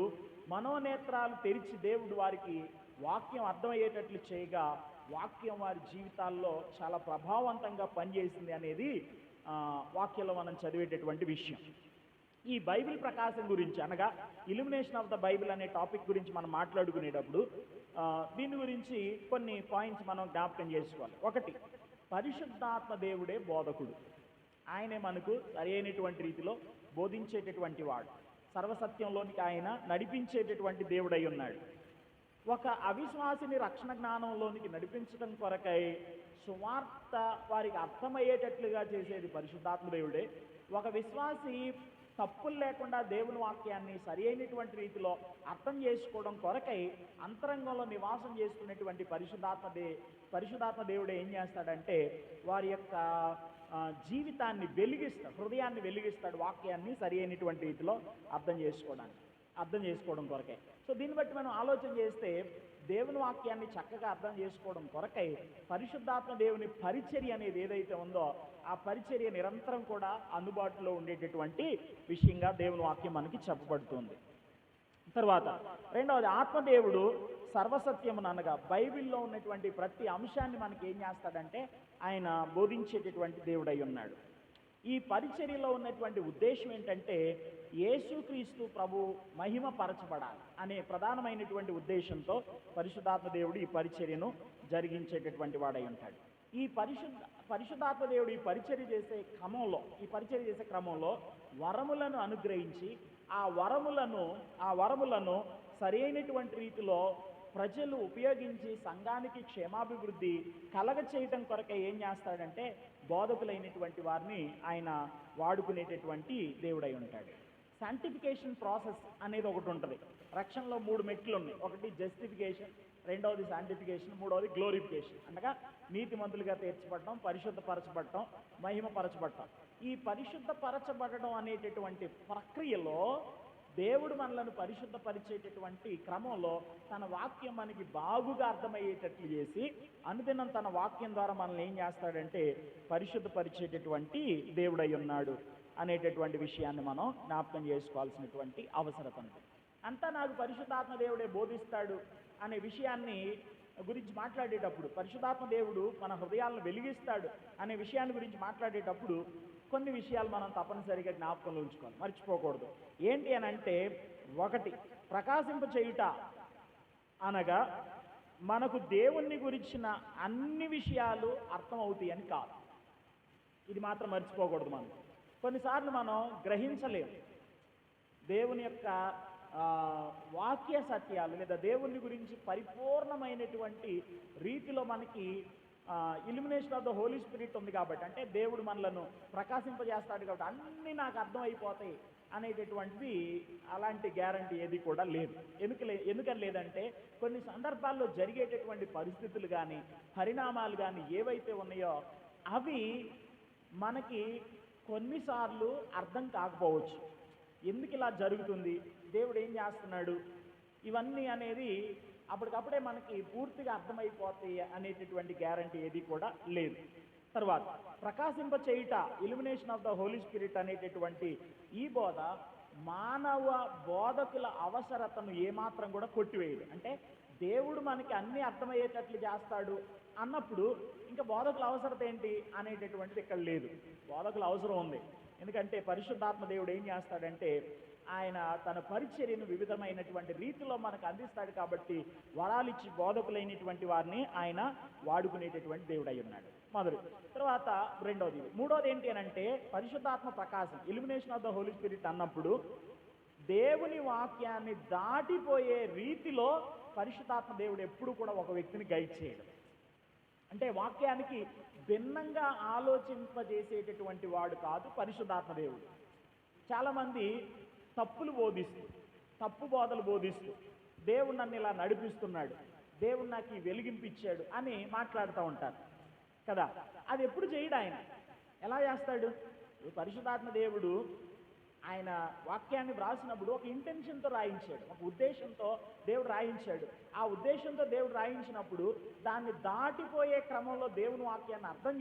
మనోనేత్రాలు తెరిచి దేవుడు వారికి వాక్యం అర్థమయ్యేటట్లు చేయగా వాక్యం వారి జీవితాల్లో చాలా ప్రభావవంతంగా పనిచేసింది అనేది వాక్యంలో మనం చదివేటటువంటి విషయం. ఈ బైబిల్ ప్రకాశం గురించి అనగా ఇల్యూమినేషన్ ఆఫ్ ద బైబిల్ అనే టాపిక్ గురించి మనం మాట్లాడుకునేటప్పుడు దీని గురించి కొన్ని పాయింట్స్ మనం జ్ఞాపకం చేసుకోవాలి. ఒకటి, పరిశుద్ధాత్మ దేవుడే బోధకుడు. ఆయనే మనకు సరైనటువంటి రీతిలో బోధించేటటువంటి వాడు. సర్వసత్యంలోనికి ఆయన నడిపించేటటువంటి దేవుడై ఉన్నాడు. ఒక అవిశ్వాసిని రక్షణ జ్ఞానంలోనికి నడిపించడం కొరకై సువార్త వారికి అర్థమయ్యేటట్లుగా చేసేది పరిశుద్ధాత్మ దేవుడే. ఒక విశ్వాసి తప్పులు లేకుండా దేవుని వాక్యాన్ని సరి అయినటువంటి రీతిలో అర్థం చేసుకోవడం కొరకై అంతరంగంలో నివాసం చేసుకునేటువంటి పరిశుద్ధాత్మ దేవుడు ఏం చేస్తాడంటే వారి యొక్క జీవితాన్ని వెలిగిస్తాడు, హృదయాన్ని వెలిగిస్తాడు, వాక్యాన్ని సరి అయినటువంటి రీతిలో అర్థం చేసుకోవడం కొరకై. సో దీన్ని బట్టి మనం ఆలోచన చేస్తే దేవుని వాక్యాన్ని చక్కగా అర్థం చేసుకోవడం కొరకై పరిశుద్ధాత్మ దేవుని పరిచర్య అనేది ఏదైతే ఉందో ఆ పరిచర్య నిరంతరం కూడా అందుబాటులో ఉండేటటువంటి విషయంగా దేవుని వాక్యం మనకి చెప్పబడుతుంది. తర్వాత రెండవది, ఆత్మదేవుడు సర్వసత్యమును అనగా బైబిల్లో ఉన్నటువంటి ప్రతి అంశాన్ని మనకి ఏం చేస్తాడంటే ఆయన బోధించేటటువంటి దేవుడై ఉన్నాడు. ఈ పరిచర్యలో ఉన్నటువంటి ఉద్దేశం ఏంటంటే యేసుక్రీస్తు ప్రభు మహిమపరచబడాలి అనే ప్రధానమైనటువంటి ఉద్దేశంతో పరిశుద్ధాత్మ దేవుడు ఈ పరిచర్యను జరిగించేటటువంటి వాడై ఉంటాడు. ఈ పరిశుద్ధాత్మ దేవుడు ఈ పరిచర్య చేసే క్రమంలో వరములను అనుగ్రహించి ఆ వరములను సరైనటువంటి రీతిలో ప్రజలు ఉపయోగించి సంఘానికి క్షేమాభివృద్ధి కలగ చేయటం కొరకై ఏం చేస్తాడంటే బోధకులైనటువంటి వారిని ఆయన వాడుకునేటటువంటి దేవుడై ఉంటాడు. శాంటిఫికేషన్ ప్రాసెస్ అనేది ఒకటి ఉంటుంది. రక్షణలో 3 మెట్లు ఉన్నాయి. ఒకటి జస్టిఫికేషన్, రెండవది శాంటిఫికేషన్, మూడవది గ్లోరిఫికేషన్. అనగా నీతిమంతులుగా తీర్చబడటం, పరిశుద్ధపరచబడటం, మహిమపరచబడటం. ఈ పరిశుద్ధపరచబడడం అనేటటువంటి ప్రక్రియలో దేవుడు మనలను పరిశుద్ధపరిచేటటువంటి క్రమంలో తన వాక్యం మనకి బాగుగా అర్థమయ్యేటట్లు చేసి అనుదినం తన వాక్యం ద్వారా మనల్ని ఏం చేస్తాడంటే పరిశుద్ధపరిచేటటువంటి దేవుడై ఉన్నాడు అనేటటువంటి విషయాన్ని మనం జ్ఞాపకం చేసుకోవాల్సినటువంటి అవసరం ఉంది. అంతా నాకు పరిశుద్ధాత్మ దేవుడే బోధిస్తాడు అనే విషయాన్ని గురించి మాట్లాడేటప్పుడు, పరిశుద్ధాత్మ దేవుడు మన హృదయాలను వెలిగిస్తాడు అనే విషయాన్ని గురించి మాట్లాడేటప్పుడు కొన్ని విషయాలు మనం తప్పనిసరిగా జ్ఞాపకంలో ఉంచుకోవాలి, మర్చిపోకూడదు. ఏంటి అని అంటే, ఒకటి, ప్రకాశింప చేయుట అనగా మనకు దేవుణ్ణి గురించిన అన్ని విషయాలు అర్థమవుతాయి అని కాదు. ఇది మాత్రం మర్చిపోకూడదు. మనం కొన్నిసార్లు మనం గ్రహించలేము దేవుని యొక్క వాక్య సత్యాలు లేదా దేవుని గురించి పరిపూర్ణమైనటువంటి రీతిలో మనకి illumination of the Holi Spirit ఉంది కాబట్టి, అంటే దేవుడు మనలను ప్రకాశింపజేస్తాడు కాబట్టి అన్నీ నాకు అర్థమైపోతాయి అనేటటువంటిది అలాంటి గ్యారంటీ ఏది కూడా లేదు. ఎందుకని లేదంటే కొన్ని సందర్భాల్లో జరిగేటటువంటి పరిస్థితులు కానీ పరిణామాలు కానీ ఏవైతే ఉన్నాయో అవి మనకి కొన్నిసార్లు అర్థం కాకపోవచ్చు. ఎందుకు ఇలా జరుగుతుంది, దేవుడు ఏం చేస్తున్నాడు, ఇవన్నీ అనేది అప్పటికప్పుడే మనకి పూర్తిగా అర్థమైపోతాయి అనేటటువంటి గ్యారంటీ ఏది కూడా లేదు. తర్వాత ప్రకాశింప చేయుట, illumination of the Holi Spirit అనేటటువంటి ఈ బోధ మానవ బోధకుల అవసరతను ఏమాత్రం కూడా కొట్టివేయదు. అంటే దేవుడు మనకి అన్నీ అర్థమయ్యేటట్లు చేస్తాడు అన్నప్పుడు ఇంకా బోధకుల అవసరత ఏంటి అనేటటువంటిది ఇక్కడ లేదు. బోధకుల అవసరం ఉంది. ఎందుకంటే పరిశుద్ధాత్మ దేవుడు ఏం చేస్తాడంటే ఆయన తన పరిచర్యను వివిధమైనటువంటి రీతిలో మనకు అందిస్తాడు కాబట్టి వరాలిచ్చి బోధకులైనటువంటి వారిని ఆయన వాడుకునేటటువంటి దేవుడై ఉన్నాడు. మొదటి. తర్వాత రెండోది. మూడోది ఏంటి అని అంటే పరిశుద్ధాత్మ ప్రకాశం, illumination of the Holi spirit అన్నప్పుడు దేవుని వాక్యాన్ని దాటిపోయే రీతిలో పరిశుద్ధాత్మ దేవుడు ఎప్పుడు కూడా ఒక వ్యక్తిని గైడ్ చేయడు. అంటే వాక్యానికి భిన్నంగా ఆలోచింపజేసేటటువంటి వాడు కాదు పరిశుద్ధాత్మ దేవుడు. చాలామంది తప్పు బోధలు బోధిస్తూ దేవుడు నన్ను ఇలా నడిపిస్తున్నాడు, దేవుడు నాకు ఈ వెలిగింపిచ్చాడు అని మాట్లాడుతూ ఉంటారు కదా. అది ఎప్పుడు చేయడు ఆయన. ఎలా చేస్తాడు? పరిశుద్ధాత్మ దేవుడు ఆయన వాక్యాన్ని వ్రాసినప్పుడు ఒక ఇంటెన్షన్తో రాయించాడు, ఒక ఉద్దేశంతో దేవుడు రాయించాడు. ఆ ఉద్దేశంతో దేవుడు రాయించినప్పుడు దాన్ని దాటిపోయే క్రమంలో దేవుని వాక్యాన్ని అర్థం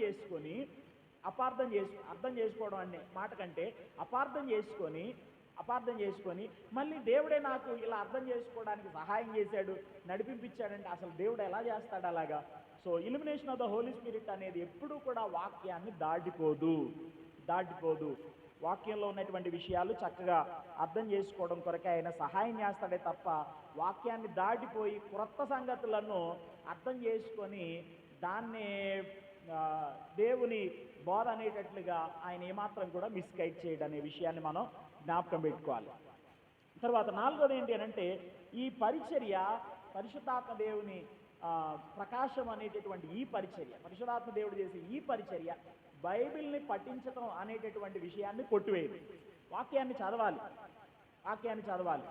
చేసుకోవడం అనే మాట కంటే అపార్థం చేసుకొని మళ్ళీ దేవుడే నాకు ఇలా అర్థం చేసుకోవడానికి సహాయం చేశాడు, నడిపించాడంటే అసలు దేవుడు ఎలా చేస్తాడు అలాగా? So illumination of the Holi Spirit అనేది ఎప్పుడూ కూడా వాక్యాన్ని దాటిపోదు. దాటిపోదు. వాక్యంలో ఉన్నటువంటి విషయాలు చక్కగా అర్థం చేసుకోవడం కొరకే ఆయన సహాయం చేస్తాడే తప్ప వాక్యాన్ని దాటిపోయి క్రొత్త సంగతులను అర్థం చేసుకొని దాన్ని ఆ, దేవుని బోధ అనేటట్లుగా ఆయన ఏమాత్రం కూడా మిస్గైడ్ చేయడం అనే విషయాన్ని మనం జ్ఞాపకం పెట్టుకోవాలి. తర్వాత నాలుగోది ఏంటి అని అంటే, ఈ పరిచర్య పరిశుద్ధాత్మ దేవుని ప్రకాశం అనేటటువంటి ఈ పరిచర్య, పరిశుద్ధాత్మ దేవుడు చేసే ఈ పరిచర్య బైబిల్ని పఠించడం అనేటటువంటి విషయాన్ని కొట్టివేయదు. వాక్యాన్ని చదవాలి, వాక్యాన్ని చదవాలి.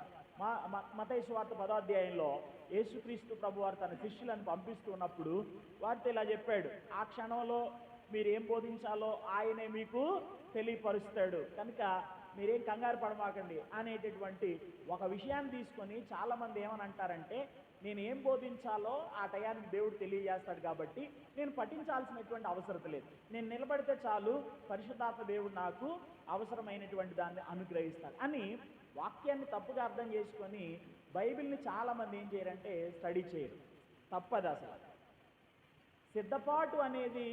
మత్తయి సువార్త 10వ అధ్యాయంలో యేసుక్రీస్తు ప్రభువారు తన శిష్యులను పంపిస్తున్నప్పుడు వారితో ఇలా చెప్పాడు, ఆ క్షణంలో మీరేం బోధించాలో ఆయనే మీకు తెలియపరుస్తాడు, కనుక మీరేం కంగారు పడమాకండి అనేటటువంటి ఒక విషయాన్ని తీసుకొని చాలామంది ఏమని అంటారంటే, నేను ఏం బోధించాలో ఆ టయానికి దేవుడు తెలియజేస్తాడు కాబట్టి నేను పఠించాల్సినటువంటి అవసరం లేదు, నేను నిలబడితే చాలు పరిశుద్ధాత్మ దేవుడు నాకు అవసరమైనటువంటి దాన్ని అనుగ్రహిస్తాడు అని వాక్యాన్ని తప్పుగా అర్థం చేసుకొని బైబిల్ని చాలామంది ఏం చేయరంటే స్టడీ చేయరు. తప్పదు. అసలు సిద్ధపాటు అనేది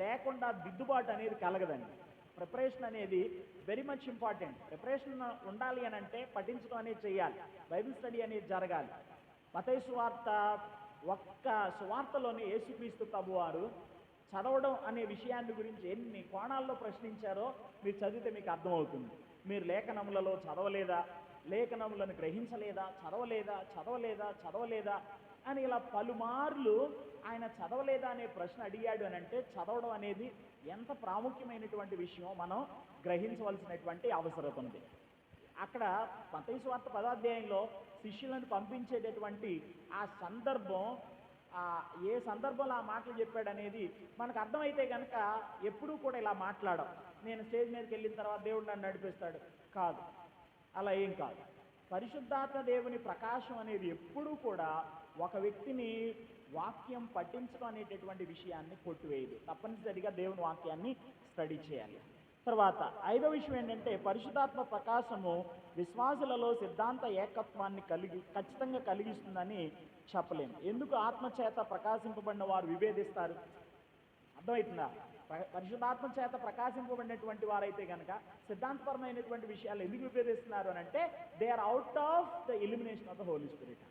లేకుండా దిద్దుబాటు అనేది కలగదండి. ప్రిపరేషన్ అనేది వెరీ మచ్ ఇంపార్టెంట్. ప్రిపరేషన్ ఉండాలి అని అంటే పఠించడం అనేది చేయాలి, బైబిల్ స్టడీ అనేది జరగాలి. మత్తయి సువార్త ఒక్క సువార్తలోని యేసుక్రీస్తు ప్రభువారు చదవడం అనే విషయాన్ని గురించి ఎన్ని కోణాల్లో ప్రశ్నించారో మీరు చదివితే మీకు అర్థమవుతుంది. మీరు లేఖనములలో చదవలేదా, లేఖనములను గ్రహించలేదా, చదవలేదా అని ఇలా పలుమార్లు ఆయన చదవలేదా అనే ప్రశ్న అడిగాడు అని అంటే చదవడం అనేది ఎంత ప్రాముఖ్యమైనటువంటి విషయం మనం గ్రహించవలసినటువంటి అవసరం ఉంది. అక్కడ మత్తయి సువార్త 10వ అధ్యాయంలో శిష్యులను పంపించేటటువంటి ఆ సందర్భం, ఏ సందర్భంలో ఆ మాటలు చెప్పాడనేది మనకు అర్థమైతే కనుక ఎప్పుడూ కూడా ఇలా మాట్లాడడం, నేను స్టేజ్ మీదకి వెళ్ళిన తర్వాత దేవుడు నన్ను నడిపిస్తాడు, కాదు, అలా ఏం కాదు. పరిశుద్ధాత్మ దేవుని ప్రకాశం అనేది ఎప్పుడూ కూడా ఒక వ్యక్తిని వాక్యం పఠించడం అనేటటువంటి విషయాన్ని కొట్టివేయదు. తప్పనిసరిగా దేవుని వాక్యాన్ని స్టడీ చేయాలి. తర్వాత 5వ విషయం ఏంటంటే, పరిశుద్ధాత్మ ప్రకాశము విశ్వాసులలో సిద్ధాంత ఏకత్వాన్ని ఖచ్చితంగా కలిగిస్తుందని చెప్పలేము. ఎందుకు ఆత్మచేత ప్రకాశింపబడిన వారు విభేదిస్తారు? అర్థమవుతుందా? పరిశుద్ధాత్మ చేత ప్రకాశింపబడినటువంటి వారైతే కనుక సిద్ధాంతపరమైనటువంటి విషయాలు ఎందుకు విభేదిస్తున్నారు అని అంటే, they are out of the illumination of the Holi Spirit.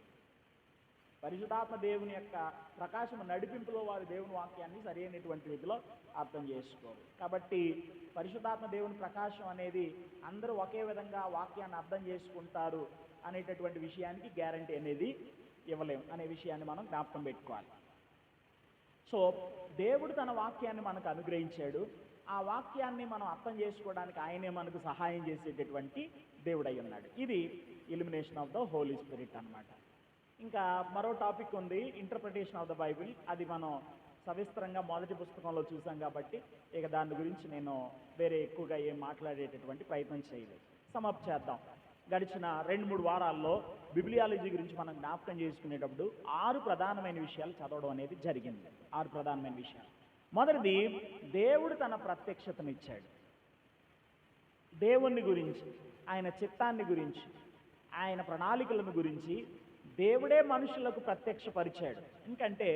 పరిశుద్ధాత్మ దేవుని యొక్క ప్రకాశం నడిపింపులో వారు దేవుని వాక్యాన్ని సరైనటువంటి రీతిలో అర్థం చేసుకోరు. కాబట్టి పరిశుద్ధాత్మ దేవుని ప్రకాశం అనేది అందరూ ఒకే విధంగా వాక్యాన్ని అర్థం చేసుకుంటారు అనేటటువంటి విషయానికి గ్యారంటీ అనేది ఇవ్వలేము అనే విషయాన్ని మనం జ్ఞాపకం పెట్టుకోవాలి. సో దేవుడు తన వాక్యాన్ని మనకు అనుగ్రహించాడు. ఆ వాక్యాన్ని మనం అర్థం చేసుకోవడానికి ఆయనే మనకు సహాయం చేసేటటువంటి దేవుడై ఉన్నాడు. ఇది illumination of the Holi Spirit అన్నమాట. ఇంకా మరో టాపిక్ ఉంది, ఇంటర్ప్రిటేషన్ ఆఫ్ ద బైబిల్. అది మనం సవిస్తరంగా మొదటి పుస్తకంలో చూసాం కాబట్టి ఇక దాని గురించి నేను వేరే ఎక్కువగా ఏం మాట్లాడేటటువంటి ప్రయత్నం చేయలేదు. సమాప్తి చేద్దాం. గడిచిన 2-3 వారాల్లో బిబ్లియాలజీ గురించి మనం జ్ఞాపకం చేసుకునేటప్పుడు 6 ప్రధానమైన విషయాలు చదవడం అనేది జరిగింది. 6 ప్రధానమైన విషయాలు. మొదటిది, దేవుడు తన ప్రత్యక్షతనిచ్చాడు. దేవుణ్ణి గురించి, ఆయన చిత్తాన్ని గురించి, ఆయన ప్రణాళికలను గురించి దేవుడే మనుషులకు ప్రత్యక్షపరిచాడు. ఎందుకంటే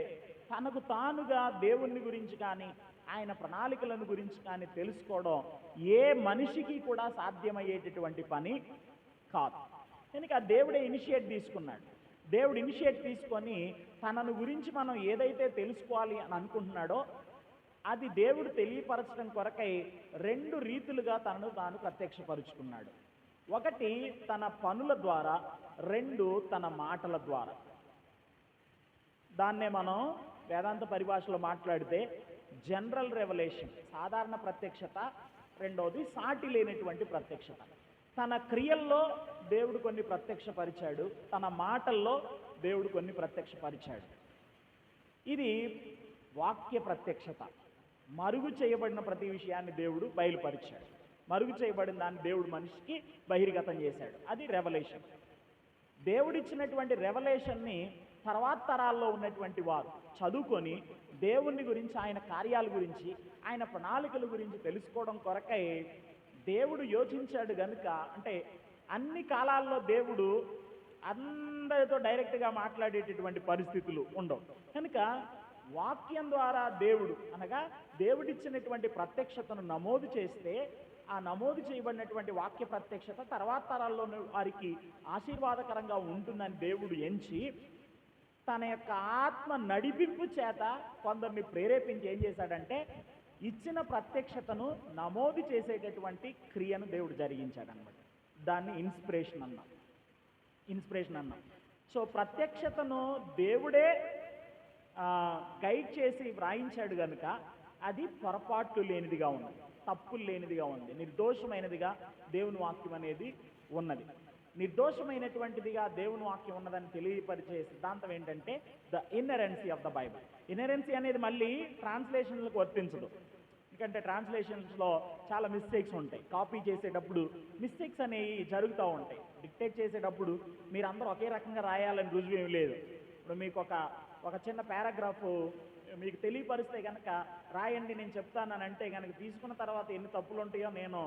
తనకు తానుగా దేవుణ్ణి గురించి కానీ ఆయన ప్రణాళికలను గురించి కానీ తెలుసుకోవడం ఏ మనిషికి కూడా సాధ్యమయ్యేటటువంటి పని కాదు. కనుక దేవుడే ఇనిషియేట్ తీసుకున్నాడు. దేవుడు ఇనిషియేట్ తీసుకొని తనను గురించి మనం ఏదైతే తెలుసుకోవాలి అని అనుకుంటున్నాడో అది దేవుడు తెలియపరచడం కొరకై 2 రీతులుగా తనను తాను ప్రత్యక్షపరుచుకున్నాడు. ఒకటి తన పనుల ద్వారా, 2 తన మాటల ద్వారా. దాన్నే మనం వేదాంత పరిభాషలో మాట్లాడితే జనరల్ రెవల్యూషన్, సాధారణ ప్రత్యక్షత. రెండవది సాటి లేనటువంటి ప్రత్యక్షత. తన క్రియల్లో దేవుడు కొన్ని ప్రత్యక్షపరిచాడు, తన మాటల్లో దేవుడు కొన్ని ప్రత్యక్షపరిచాడు. ఇది వాక్య ప్రత్యక్షత. మరుగు చేయబడిన ప్రతి విషయాన్ని దేవుడు బయలుపరిచాడు. మరుగు చేయబడిన దాన్ని దేవుడు మనిషికి బహిర్గతం చేశాడు. అది రెవల్యూషన్. దేవుడిచ్చినటువంటి రెవల్యూషన్ని తర్వాత తరాల్లో ఉన్నటువంటి వారు చదువుకొని దేవుని గురించి, ఆయన కార్యాల గురించి, ఆయన ప్రణాళికల గురించి తెలుసుకోవడం కొరకై దేవుడు యోచించాడు గనుక, అంటే అన్ని కాలాల్లో దేవుడు అందరితో డైరెక్ట్గా మాట్లాడేటటువంటి పరిస్థితులు ఉండవు కనుక వాక్యం ద్వారా దేవుడు అనగా దేవుడిచ్చినటువంటి ప్రత్యక్షతను నమోదు చేస్తే ఆ నమోదు చేయబడినటువంటి వాక్య ప్రత్యక్షత తర్వాత తరాల్లో వారికి ఆశీర్వాదకరంగా ఉంటుందని దేవుడు ఎంచి తన యొక్క ఆత్మ నడిపింపు చేత కొందరిని ప్రేరేపించి ఏం చేశాడంటే ఇచ్చిన ప్రత్యక్షతను నమోదు చేసేటటువంటి క్రియను దేవుడు జరిగించాడనమాట. దాన్ని ఇన్స్పిరేషన్ అన్నాం. సో ప్రత్యక్షతను దేవుడే గైడ్ చేసి వ్రాయించాడు కనుక అది పొరపాట్లు లేనిదిగా ఉంది, తప్పులు లేనిదిగా ఉంది, నిర్దోషమైనదిగా దేవుని వాక్యం అనేది ఉన్నది. నిర్దోషమైనటువంటిదిగా దేవుని వాక్యం ఉన్నదని తెలియపరిచే సిద్ధాంతం ఏంటంటే ద ఇన్నరెన్సీ ఆఫ్ ద బైబిల్. ఇన్నరెన్సీ అనేది మళ్ళీ ట్రాన్స్లేషన్లకు వర్తించదు. ఎందుకంటే ట్రాన్స్లేషన్స్లో చాలా మిస్టేక్స్ ఉంటాయి. కాపీ చేసేటప్పుడు మిస్టేక్స్ అనేవి జరుగుతూ ఉంటాయి. డిక్టేట్ చేసేటప్పుడు మీరందరూ ఒకే రకంగా రాయాలని రుజువు ఏమి లేదు. ఇప్పుడు మీకు ఒక చిన్న పారాగ్రాఫ్ మీకు తెలియపరిస్తే కనుక రాయండి నేను చెప్తానంటే కనుక తీసుకున్న తర్వాత ఎన్ని తప్పులు ఉంటాయో నేను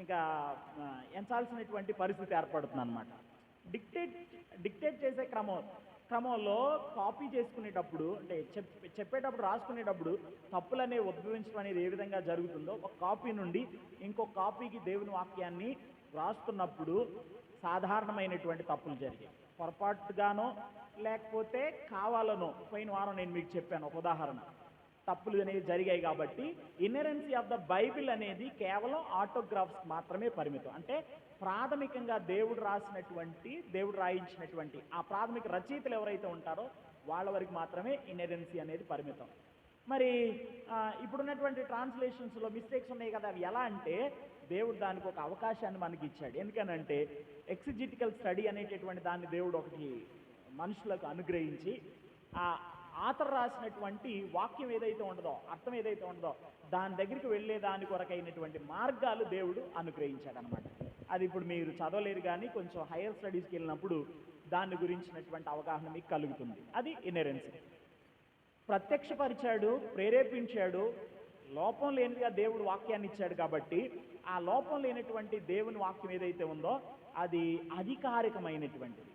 ఇంకా ఎంచాల్సినటువంటి పరిస్థితి ఏర్పడుతుంది అనమాట. డిక్టేట్ చేసే క్రమంలో కాపీ చేసుకునేటప్పుడు అంటే చెప్పేటప్పుడు రాసుకునేటప్పుడు తప్పులు అనేవి ఉద్భవించడం అనేది ఏ విధంగా జరుగుతుందో ఒక కాపీ నుండి ఇంకో కాపీకి దేవుని వాక్యాన్ని రాస్తున్నప్పుడు సాధారణమైనటువంటి తప్పులు జరిగాయి. పొరపాటుగానో లేకపోతే కావాలనో పోయిన వారం నేను మీకు చెప్పాను ఒక ఉదాహరణ, తప్పులు అనేవి జరిగాయి. కాబట్టి ఇన్నరెన్సీ ఆఫ్ ద బైబిల్ అనేది కేవలం ఆటోగ్రాఫ్స్ మాత్రమే పరిమితం. అంటే ప్రాథమికంగా దేవుడు రాయించినటువంటి ఆ ప్రాథమిక రచయితలు ఎవరైతే ఉంటారో వాళ్ళ వరకు మాత్రమే ఇన్నరెన్సీ అనేది పరిమితం. మరి ఇప్పుడున్నటువంటి ట్రాన్స్లేషన్స్లో మిస్టేక్స్ ఉన్నాయి కదా, అవి ఎలా అంటే దేవుడు దానికి ఒక అవకాశాన్ని మనకి ఇచ్చాడు. ఎందుకనంటే ఎక్సిజిటికల్ స్టడీ అనేటటువంటి దాన్ని దేవుడు ఒకటి మనుషులకు అనుగ్రహించి ఆ ఆతర్ రాసినటువంటి వాక్యం ఏదైతే ఉండదో, అర్థం ఏదైతే ఉండదో దాని దగ్గరికి వెళ్ళేదాని కొరకైనటువంటి మార్గాలు దేవుడు అనుగ్రహించాడనమాట. అది ఇప్పుడు మీరు చదవలేరు, కానీ కొంచెం హైయర్ స్టడీస్కి వెళ్ళినప్పుడు దాని గురించినటువంటి అవగాహన మీకు కలుగుతుంది. అది ఇన్నరెన్సీ. ప్రత్యక్షపరిచాడు, ప్రేరేపించాడు, లోపం లేనిదిగా దేవుడు వాక్యాన్ని ఇచ్చాడు. కాబట్టి ఆ లోపం లేనటువంటి దేవుని వాక్యం ఏదైతే ఉందో అది అధికారికమైనటువంటిది,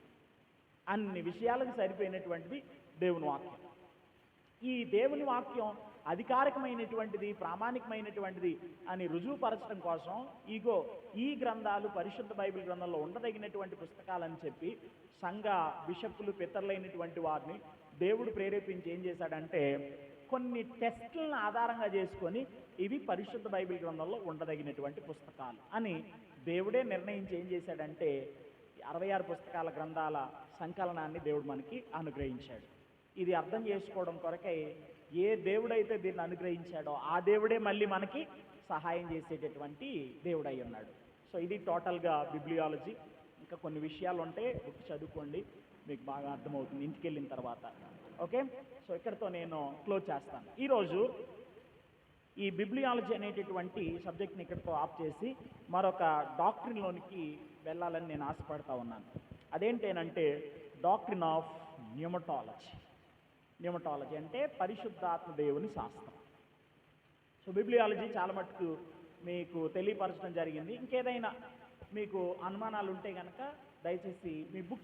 అన్ని విషయాలకు సరిపోయినటువంటిది దేవుని వాక్యం. ఈ దేవుని వాక్యం అధికారికమైనటువంటిది, ప్రామాణికమైనటువంటిది అని రుజువుపరచడం కోసం ఈ గ్రంథాలు పరిశుద్ధ బైబిల్ గ్రంథంలో ఉండదగినటువంటి పుస్తకాలని చెప్పి సంఘ బిషప్పులు పితరులైనటువంటి వారిని దేవుడు ప్రేరేపించి ఏం చేశాడంటే కొన్ని టెస్టులను ఆధారంగా చేసుకొని ఇవి పరిశుద్ధ బైబిల్ గ్రంథంలో ఉండదగినటువంటి పుస్తకాలు అని దేవుడే నిర్ణయించి ఏం చేశాడంటే 66 పుస్తకాల గ్రంథాల సంకలనాన్ని దేవుడు మనకి అనుగ్రహించాడు. ఇది అర్థం చేసుకోవడం కొరకై ఏ దేవుడైతే దీన్ని అనుగ్రహించాడో ఆ దేవుడే మళ్ళీ మనకి సహాయం చేసేటటువంటి దేవుడై ఉన్నాడు. సో ఇది టోటల్గా బిబ్లియాలజీ. ఇంకా కొన్ని విషయాలు ఉంటే బుక్ చదువుకోండి, మీకు బాగా అర్థమవుతుంది ఇంటికి వెళ్ళిన తర్వాత. ఓకే, సో ఇక్కడితో నేను క్లోజ్ చేస్తాను. ఈరోజు ఈ బిబ్లియాలజీ అనేటటువంటి సబ్జెక్ట్ని ఇక్కడితో ఆఫ్ చేసి మరొక డాక్ట్రిన్లోనికి వెళ్ళాలని నేను ఆశపడతా ఉన్నాను. అదేంటేనంటే డాక్ట్రిన్ ఆఫ్ న్యూమటాలజీ అంటే పరిశుద్ధాత్మ దేవుని శాస్త్రం. సో బిబ్లియాలజీ చాలా మటుకు మీకు తెలియపరచడం జరిగింది. ఇంకేదైనా మీకు అనుమానాలు ఉంటే కనుక దయచేసి మీ బుక్